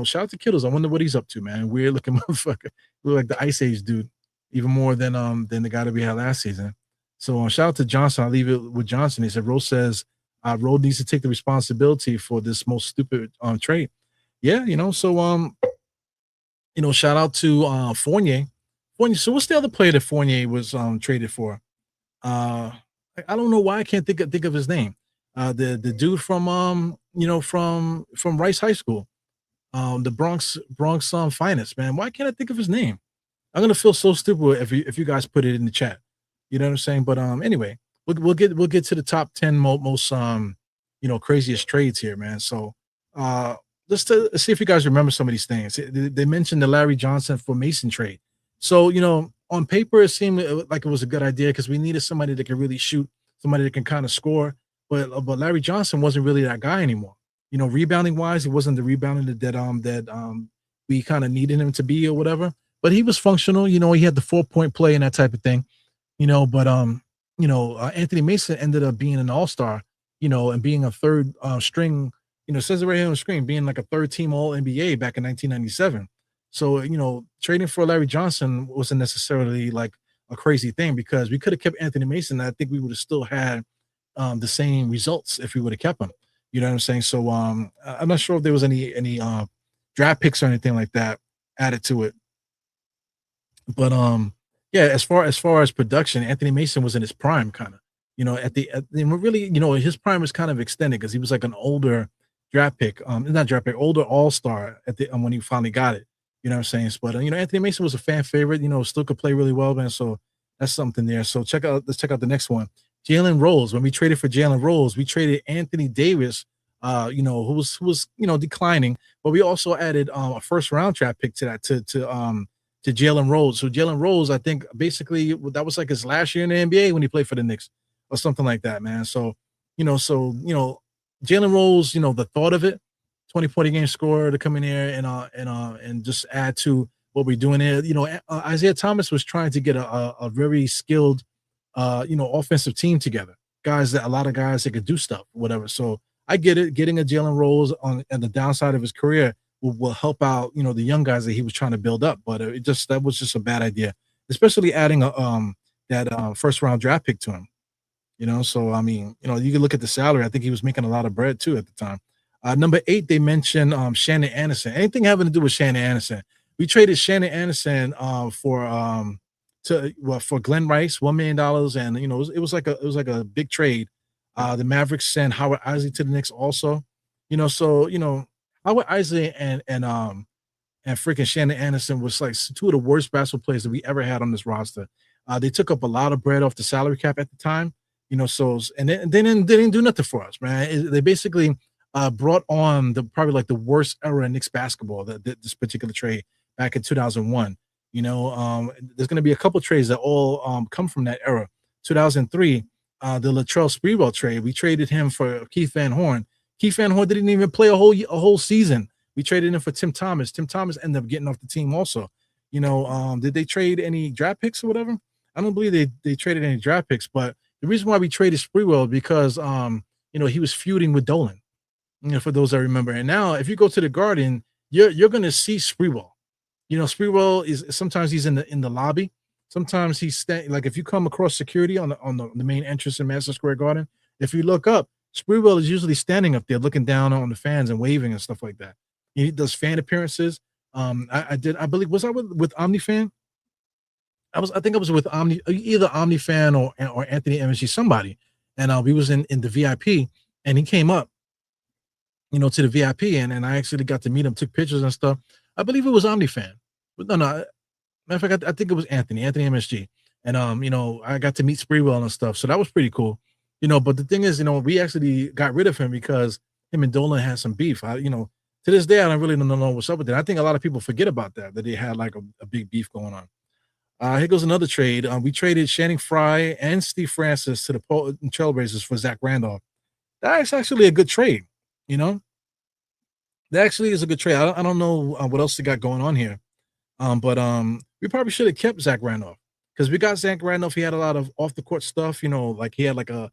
Shout out to Kittles. I wonder what he's up to, man. Weird looking motherfucker. Look like the Ice Age dude, even more than the guy that we had last season. So shout out to Johnson. I'll leave it with Johnson. He said Rose says Rose needs to take the responsibility for this most stupid trade. Yeah, so shout out to Fournier. So what's the other player that Fournier was traded for? I don't know why I can't think of his name. The dude from from Rice High School. The Bronx finest, man. Why can't I think of his name? I'm gonna feel so stupid if you guys put it in the chat. You know what I'm saying? But anyway, we'll get to the top 10 most craziest trades here, man. So let's see if you guys remember some of these things. They mentioned the Larry Johnson for Mason trade. So on paper it seemed like it was a good idea because we needed somebody that can really shoot, somebody that can kind of score. But Larry Johnson wasn't really that guy anymore. You know, rebounding wise, he wasn't the rebounder that we kind of needed him to be or whatever. But he was functional. You know, he had the 4-point play and that type of thing. You know, but Anthony Mason ended up being an all-star. You know, and being a third string. You know, it says it right here on the screen, being like a third team All NBA back in 1997. So, you know, trading for Larry Johnson wasn't necessarily like a crazy thing because we could have kept Anthony Mason. And I think we would have still had the same results if we would have kept him. You know what I'm saying? So I'm not sure if there was any draft picks or anything like that added to it. But yeah, as far as production, Anthony Mason was in his prime kind of. You know, really, you know, his prime was kind of extended because he was like an older draft pick, not draft pick, older all-star at the when he finally got it. You know what I'm saying? But you know, Anthony Mason was a fan favorite, you know, still could play really well, man. So that's something there. So let's check out the next one. Jalen Rose. When we traded for Jalen Rose, we traded Anthony Davis, you know, who was you know declining, but we also added a first round draft pick to that to Jalen Rose. So Jalen Rose, I think basically that was like his last year in the NBA when he played for the Knicks or something like that, man. So Jalen Rose, you know, the thought of it, 20-point game scorer to come in here and just add to what we're doing here. You know, Isaiah Thomas was trying to get a very skilled, you know, offensive team together. A lot of guys that could do stuff, whatever. So I get it. Getting a Jalen Rose on the downside of his career will help out, you know, the young guys that he was trying to build up. But that was just a bad idea, especially adding that first round draft pick to him. You know, so I mean, you know, you can look at the salary. I think he was making a lot of bread too at the time. Number 8, they mentioned Shannon Anderson. Anything having to do with Shannon Anderson. We traded Shannon Anderson for Glenn Rice, $1 million, and you know, it was like a big trade. The Mavericks sent Howard Isley to the Knicks also. You know, so you know, Howard Isley and freaking Shannon Anderson was like two of the worst basketball players that we ever had on this roster. They took up a lot of bread off the salary cap at the time. You know, so and they didn't do nothing for us, man. They basically brought on probably like the worst era in Knicks basketball. This particular trade back in 2001. You know, there's going to be a couple trades that all come from that era. 2003, the Latrell Sprewell trade. We traded him for Keith Van Horn. Keith Van Horn didn't even play a whole season. We traded him for Tim Thomas. Tim Thomas ended up getting off the team also. You know, did they trade any draft picks or whatever? I don't believe they traded any draft picks, but the reason why we traded Sprewell because you know, he was feuding with Dolan. You know, for those that remember. And now if you go to the Garden, you're gonna see Sprewell. You know, Sprewell is sometimes he's in the lobby. Sometimes he's like if you come across security on the main entrance in Madison Square Garden, if you look up, Sprewell is usually standing up there looking down on the fans and waving and stuff like that. He does fan appearances. I believe was I with OmniFan? I think I was with either OmniFan or Anthony MSG, somebody, and we was in the VIP, and he came up, you know, to the VIP, and I actually got to meet him, took pictures and stuff. I believe it was OmniFan, but no, matter of fact, I think it was Anthony MSG, and you know, I got to meet Sprewell and stuff, so that was pretty cool, you know. But the thing is, you know, we actually got rid of him because him and Dolan had some beef. You know, to this day, I don't really know what's up with that. I think a lot of people forget about that they had like a big beef going on. Here goes another trade. We traded Channing Frye and Steve Francis to the Trailblazers for Zach Randolph. That's actually a good trade, you know. That actually is a good trade. I don't know what else they got going on here, but we probably should have kept Zach Randolph because we got Zach Randolph. He had a lot of off the court stuff, you know, like he had like an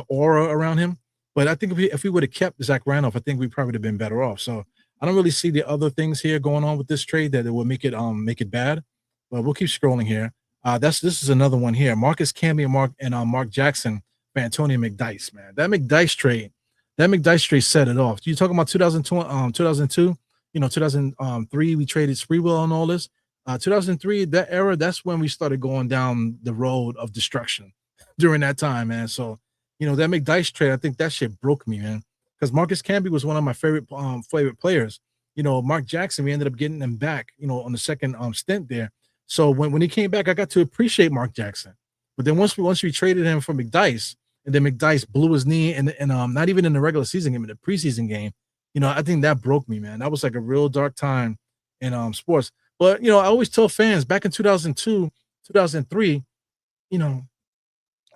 aura around him. But I think if we would have kept Zach Randolph, I think we probably would have been better off. So I don't really see the other things here going on with this trade that would make it bad. But we'll keep scrolling here. This is another one here. Marcus Camby and Mark Jackson for Antonio McDyess, man. That McDyess trade set it off. You talking about 2002, you know, 2003, we traded Sprewell and all this. 2003, that era, that's when we started going down the road of destruction during that time, man. So, you know, that McDyess trade, I think that shit broke me, man. Because Marcus Camby was one of my favorite players. You know, Mark Jackson, we ended up getting him back, you know, on the second stint there. So when he came back, I got to appreciate Mark Jackson. But then once we traded him for McDyess, and then McDyess blew his knee, and not even in the regular season game, in the preseason game, you know, I think that broke me, man. That was like a real dark time in sports. But you know, I always tell fans back in 2002, 2003, you know,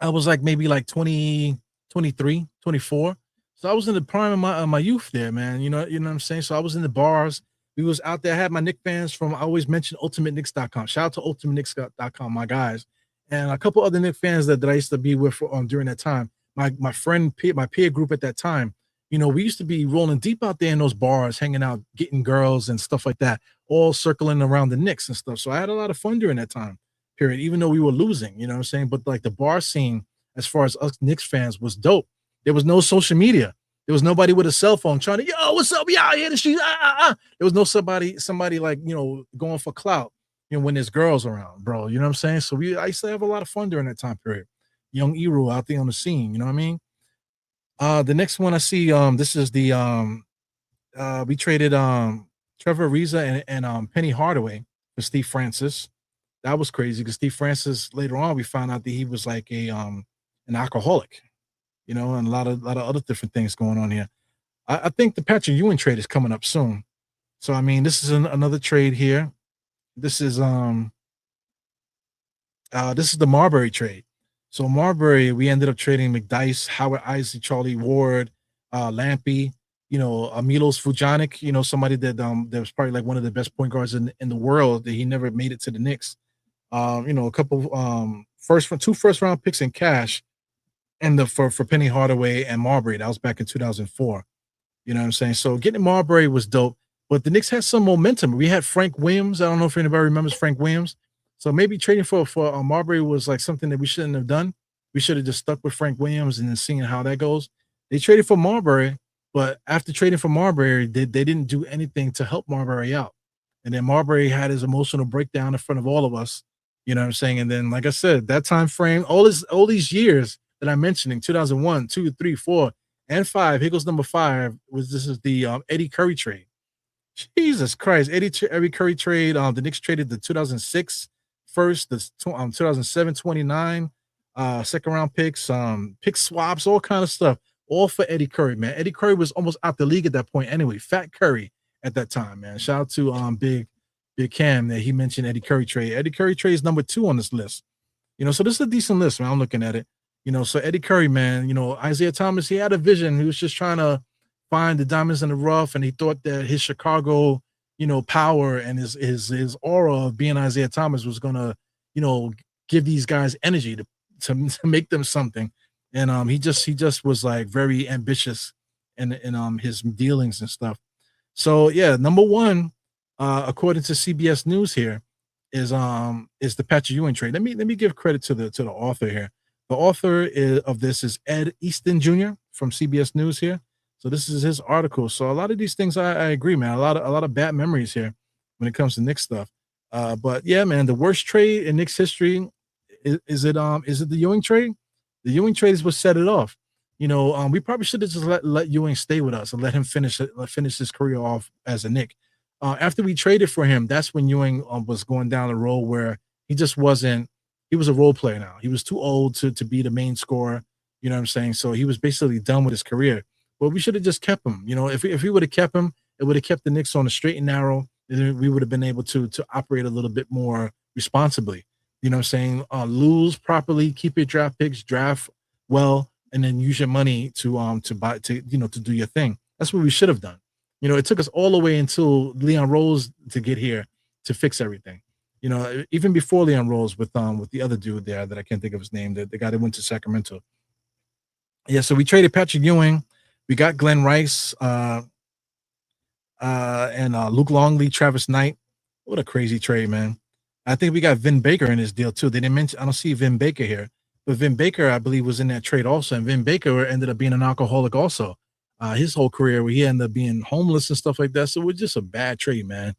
I was like maybe like 20, 23, 24. So I was in the prime of my youth there, man. You know what I'm saying? So I was in the bars. We was out there. I had my Knicks fans from, I always mention ultimateknicks.com. Shout out to ultimateknicks.com, my guys. And a couple other Knicks fans that I used to be with during that time. My friend, my peer group at that time, we used to be rolling deep out there in those bars, hanging out, getting girls and stuff like that, all circling around the Knicks and stuff. So I had a lot of fun during that time period, even though we were losing, you know what I'm saying? But like the bar scene, as far as us Knicks fans, was dope. There was no social media. There was nobody with a cell phone trying to, yo, what's up? Yeah, here the streets. There was no somebody like, going for clout, when there's girls around, bro. You know what I'm saying? So I used to have a lot of fun during that time period. Young Eru out there on the scene, you know what I mean? The next one I see, this is the we traded Trevor Ariza and Penny Hardaway for Steve Francis. That was crazy because Steve Francis, later on, we found out that he was like an alcoholic, and a lot of other different things going on here. I think the Patrick Ewing trade is coming up soon. So I mean, this is another trade here. This is the Marbury trade. So Marbury, we ended up trading McDyess, Howard Isaac, Charlie Ward, Lampy, Milos Fujanic, somebody that was probably like one of the best point guards in the world, that he never made it to the Knicks. A couple two first round picks in cash, and for Penny Hardaway and Marbury. That was back in 2004. You know what I'm saying? So getting Marbury was dope, but the Knicks had some momentum. We had Frank Williams. I don't know if anybody remembers Frank Williams. So maybe trading for Marbury was like something that we shouldn't have done. We should have just stuck with Frank Williams and then seeing how that goes. They traded for Marbury, but after trading for Marbury, they didn't do anything to help Marbury out. And then Marbury had his emotional breakdown in front of all of us. You know what I'm saying? And then, like I said, that time frame, all these years that I'm mentioning, 2001, 2, 3, 4, and 5, here goes number 5, this is the Eddie Curry trade. Jesus Christ, Eddie Curry trade. The Knicks traded the 2006 first, the 2007 29, second round picks, pick swaps, all kind of stuff, all for Eddie Curry, man. Eddie Curry was almost out the league at that point anyway. Fat Curry at that time, man. Shout out to Big Cam that he mentioned Eddie Curry trade. Eddie Curry trade is number 2 on this list. So this is a decent list, man. I'm looking at it. So Eddie Curry, man, Isaiah Thomas, he had a vision. He was just trying to find the diamonds in the rough, and he thought that his Chicago, power and his aura of being Isaiah Thomas was gonna, give these guys energy to make them something. And he just was like very ambitious in his dealings and stuff. So yeah, number 1, according to CBS News here, is the Patrick Ewing trade. Let me give credit to the author here. The author of this is Ed Easton Jr. from CBS News here. So this is his article. So a lot of these things I agree, man. A lot of bad memories here when it comes to Knicks stuff. But yeah, man, the worst trade in Knicks history is it the Ewing trade? The Ewing trade is what set it off. We probably should have just let Ewing stay with us and let him finish his career off as a Knick. After we traded for him, that's when Ewing was going down the road where he just wasn't. He was a role player now. He was too old to be the main scorer. You know what I'm saying? So he was basically done with his career. But we should have just kept him. If we would have kept him, it would have kept the Knicks on the straight and narrow. And we would have been able to operate a little bit more responsibly. You know what I'm saying? Lose properly, keep your draft picks, draft well, and then use your money to buy to do your thing. That's what we should have done. It took us all the way until Leon Rose to get here to fix everything. Even before Leon Rose with the other dude there that I can't think of his name, the guy that went to Sacramento. Yeah, so we traded Patrick Ewing. We got Glenn Rice and Luke Longley, Travis Knight. What a crazy trade, man. I think we got Vin Baker in this deal too. They didn't mention, I don't see Vin Baker here, but Vin Baker, I believe, was in that trade also. And Vin Baker ended up being an alcoholic also. His whole career, where he ended up being homeless and stuff like that. So it was just a bad trade, man.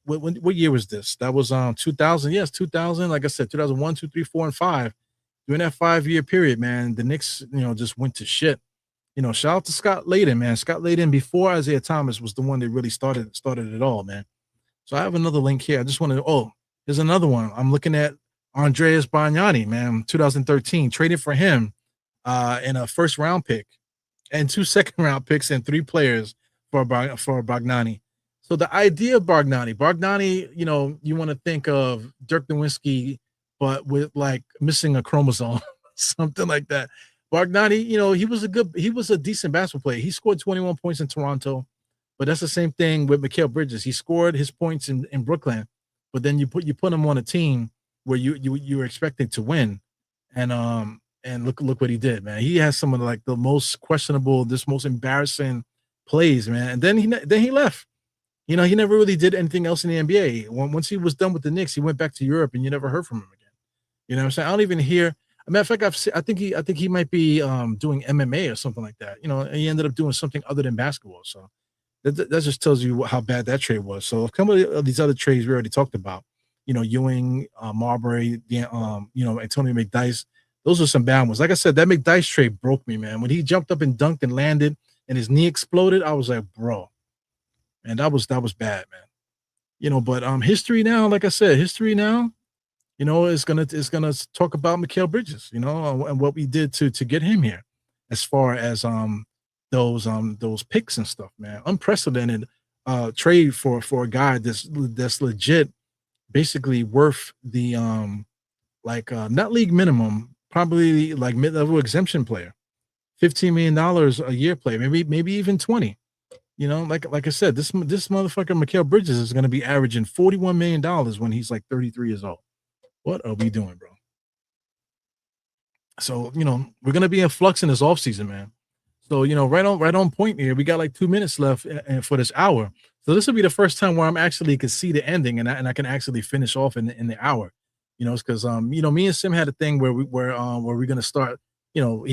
What year was this? That was 2000. Yes, 2000. Like I said, 2001, 2, 3, 4, and 5. During that 5-year period, man, the Knicks, just went to shit. Shout out to Scott Layden, man. Scott Layden, before Isaiah Thomas, was the one that really started it all, man. So I have another link here. I just want to, there's another one. I'm looking at Andreas Bargnani, man, 2013. Traded for him in a first-round pick and 2 second-round picks and 3 players for Bargnani. So the idea of Bogdani, you know, you want to think of Dirk Nowitzki, but with like missing a chromosome, something like that. Bogdani, you know, he was a decent basketball player. He scored 21 points in Toronto, but that's the same thing with Mikal Bridges. He scored his points in Brooklyn, but then you put him on a team where you were expecting to win, and look what he did, man. He has some of the most questionable, most embarrassing plays, man. And then he left. You know, he never really did anything else in the NBA. Once he was done with the Knicks, he went back to Europe, and you never heard from him again. You know what I'm saying? I don't even hear. As a matter of fact, I think he might be doing MMA or something like that. You know, and he ended up doing something other than basketball. So that just tells you how bad that trade was. So a couple of these other trades we already talked about. You know, Ewing, Marbury, you know, Antonio McDyess. Those are some bad ones. Like I said, that McDyess trade broke me, man. When he jumped up and dunked and landed, and his knee exploded, I was like, bro. And that was bad, man. You know, but history now, like I said, you know, is gonna talk about Mikal Bridges, you know, and what we did to get him here, as far as those picks and stuff, man. Unprecedented trade for a guy that's legit, basically worth the not league minimum, probably like mid-level exemption player, $15 million a year player, maybe even 20. You know, like I said, this motherfucker Mikal Bridges is going to be averaging $41 million when he's like 33 years old. What are we doing, bro? So, you know, we're going to be in flux in this offseason, man. So, you know, right on point here. We got like 2 minutes left for this hour. So this will be the first time where I'm actually can see the ending, and I can actually finish off in the hour. You know, it's because you know, me and Sim had a thing where we're going to start. You know,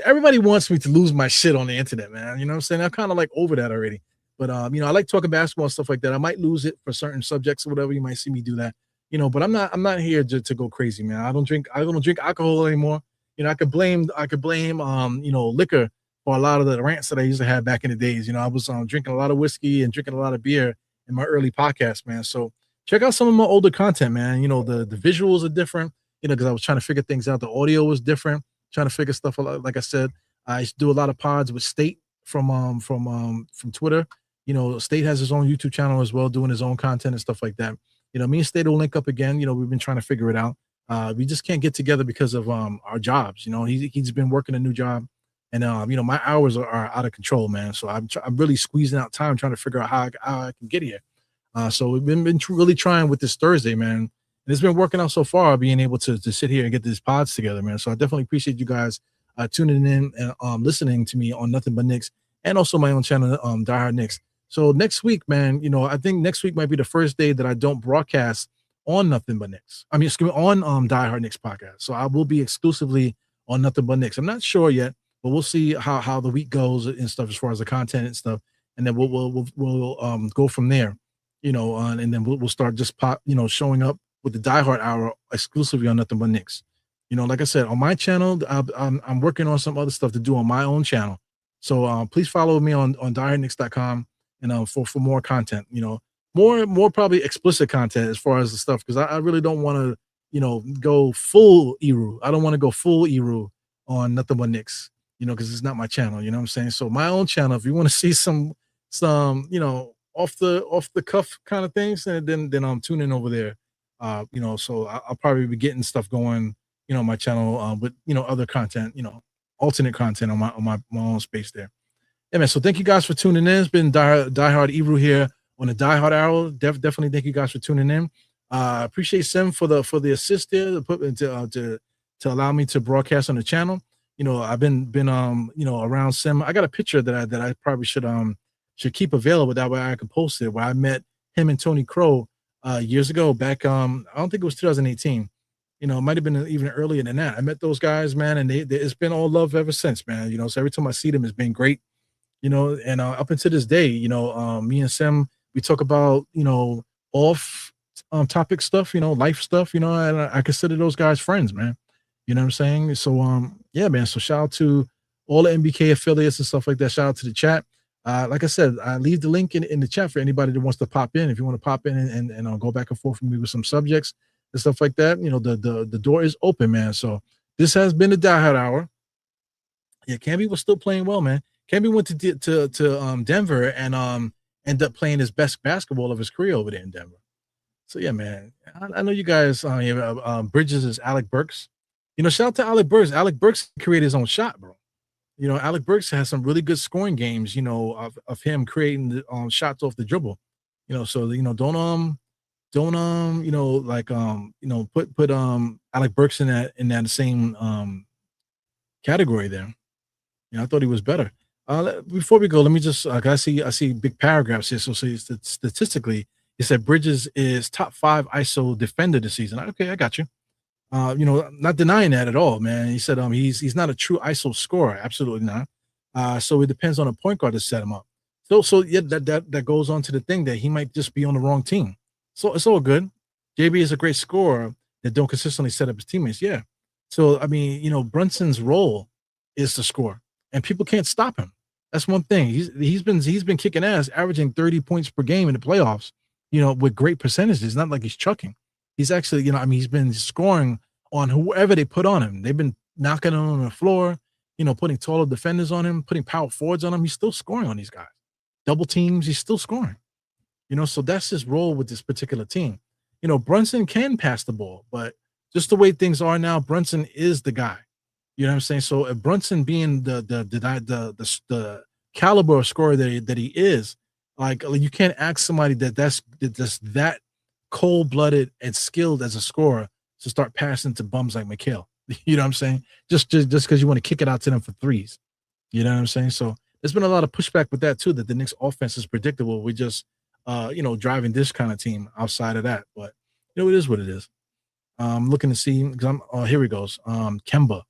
everybody wants me to lose my shit on the internet, man. You know what I'm saying? I'm kind of like over that already. But you know, I like talking basketball and stuff like that. I might lose it for certain subjects or whatever. You might see me do that. You know, but I'm not here to go crazy, man. I don't drink alcohol anymore. You know, I could blame you know, liquor for a lot of the rants that I used to have back in the days. You know, I was drinking a lot of whiskey and drinking a lot of beer in my early podcast, man. So check out some of my older content, man. You know, the visuals are different, you know, because I was trying to figure things out. The audio was different. Trying to figure stuff out. Like I said, I used to do a lot of pods with State from Twitter. You know, State has his own YouTube channel as well, doing his own content and stuff like that. You know, me and State will link up again. You know, we've been trying to figure it out. We just can't get together because of our jobs. You know, he's been working a new job, and you know, my hours are out of control, man. So I'm really squeezing out time trying to figure out how I can get here. So we've been really trying with this Thursday, man. And it's been working out so far, being able to sit here and get these pods together, man. So I definitely appreciate you guys tuning in and listening to me on Nothing But Knicks, and also my own channel, Die Hard Knicks. So next week, man, you know, I think next week might be the first day that I don't broadcast on Nothing But Knicks. I mean, excuse me, on Die Hard Knicks podcast. So I will be exclusively on Nothing But Knicks. I'm not sure yet, but we'll see how the week goes and stuff as far as the content and stuff, and then we'll go from there, you know, and then we'll start just showing up with the Die Hard Hour exclusively on Nothing But Knicks. You know, like I said, on my channel, I'm working on some other stuff to do on my own channel. So please follow me on diehardknicks.com and for more content. You know, more probably explicit content as far as the stuff, because I really don't want to, you know, go full Eru. I don't want to go full Eru on Nothing But Knicks, you know, because it's not my channel. You know what I'm saying? So my own channel, if you want to see some you know, off the cuff kind of things, and then I'm tuning over there. You know, so I'll probably be getting stuff going, you know, on my channel with, you know, other content, you know, alternate content on my own space there. Yeah, man. So thank you guys for tuning in. It's been Die Hard Ebru here on the Die Hard Hour. Definitely thank you guys for tuning in. Appreciate Sim for the assist there to allow me to broadcast on the channel. You know, I've been you know, around Sim. I got a picture that I probably should keep available, that way I can post it, where I met him and Tony Crow years ago, back I don't think it was 2018. You know, it might have been even earlier than that. I met those guys, man, and it's been all love ever since, man. You know, so every time I see them, it's been great. You know, and up until this day, you know, me and Sim, we talk about, you know, off topic stuff, you know, life stuff, you know, and I consider those guys friends, man. You know what I'm saying? So yeah, man. So shout out to all the MBK affiliates and stuff like that. Shout out to the chat. Like I said, I leave the link in the chat for anybody that wants to pop in. If you want to pop in and I'll go back and forth with me with some subjects and stuff like that, you know, the door is open, man. So this has been the Die Hard Hour. Yeah, Camby was still playing well, man. Camby went to Denver end up playing his best basketball of his career over there in Denver. So yeah, man, I know you guys. Bridges is Alec Burks. Shout out to Alec Burks. Alec Burks created his own shot, bro. Alec Burks has some really good scoring games. Of him creating the, shots off the dribble. So put Alec Burks in that same category there. I thought he was better. Before we go, let me just I see big paragraphs here. So statistically, he said Bridges is top 5 ISO defender this season. Okay, I got you. Not denying that at all, man. He said he's not a true ISO scorer, absolutely not. So it depends on a point guard to set him up. So yeah, that goes on to the thing that he might just be on the wrong team. So it's all good. JB is a great scorer that don't consistently set up his teammates. Yeah. So I mean, Brunson's role is to score, and people can't stop him. That's one thing. He's been kicking ass, averaging 30 points per game in the playoffs. With great percentages. Not like he's chucking. He's actually, he's been scoring on whoever they put on him. They've been knocking him on the floor, putting taller defenders on him, putting power forwards on him. He's still scoring on these guys. Double teams, he's still scoring. So that's his role with this particular team. Brunson can pass the ball, but just the way things are now, Brunson is the guy. You know what I'm saying? So if Brunson being the caliber of scorer that he is, like you can't ask somebody that's that cold-blooded and skilled as a scorer to start passing to bums like Mikal. You know what I'm saying? Just because you want to kick it out to them for threes. You know what I'm saying? So there's been a lot of pushback with that too, that the Knicks offense is predictable. We just driving this kind of team outside of that. But it is what it is. I'm looking to see because here he goes. Kemba.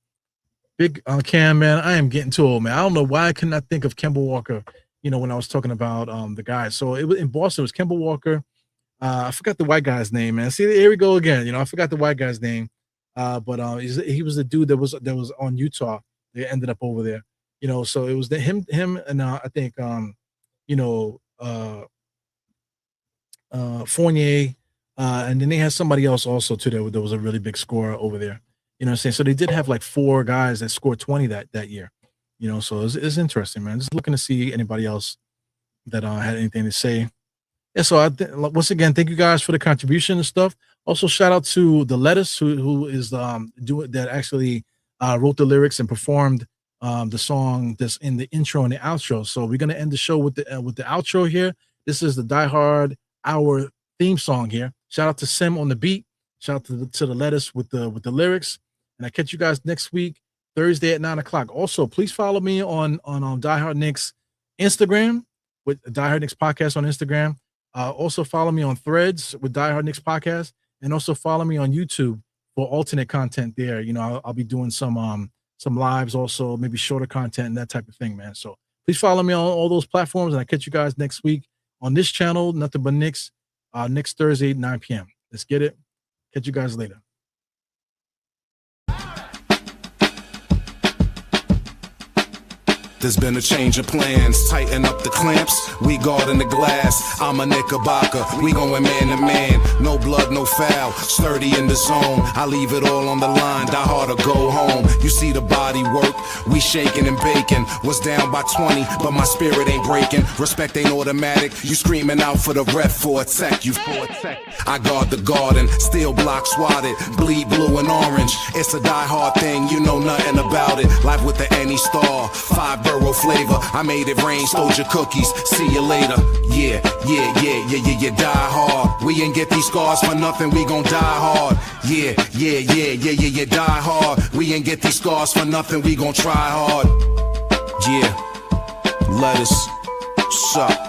Big Cam, man. I am getting too old, man. I don't know why I could not think of Kemba Walker, when I was talking about the guys. So it was in Boston, it was Kemba Walker. I forgot the white guy's name, man. See, here we go again. I forgot the white guy's name. But he was the dude that was on Utah. They ended up over there. So it was him, and I think Fournier, and then they had somebody else also too. There was a really big scorer over there. You know what I'm saying? So they did have like 4 guys that scored 20 that year. So it's interesting, man. Just looking to see anybody else that had anything to say. Yeah, so once again, thank you guys for the contribution and stuff. Also, shout out to the Lettuce who is that actually wrote the lyrics and performed the song that's in the intro and the outro. So we're gonna end the show with the outro here. This is the Die Hard Hour theme song here. Shout out to Sim on the beat. Shout out to the Lettuce with the lyrics. And I catch you guys next week, Thursday at 9:00. Also, please follow me on Die Hard Knicks Instagram with Die Hard Knicks Podcast on Instagram. Also follow me on Threads with Die Hard Knicks Podcast, and also follow me on YouTube for alternate content there. I'll be doing some lives also, maybe shorter content and that type of thing, man. So please follow me on all those platforms, and I catch you guys next week on this channel, Nothing But Knicks, next Thursday, 9 p.m. Let's get it. Catch you guys later. There's been a change of plans, tighten up the clamps, we guarding the glass, I'm a Knickerbocker, we going man to man, no blood, no foul, sturdy in the zone, I leave it all on the line, die hard or go home, you see the body work, we shaking and baking, was down by 20, but my spirit ain't breaking, respect ain't automatic, you screaming out for the ref for a tech, I guard the garden, steel block swatted, bleed blue and orange, it's a die hard thing, you know nothing about it, live with the any star, 5 borough flavor. I made it rain, stole your cookies. See you later. Yeah, die hard. We ain't get these scars for nothing, we gon' die hard. Yeah, die hard. We ain't get these scars for nothing, we gon' try hard. Yeah, lettuce, suck.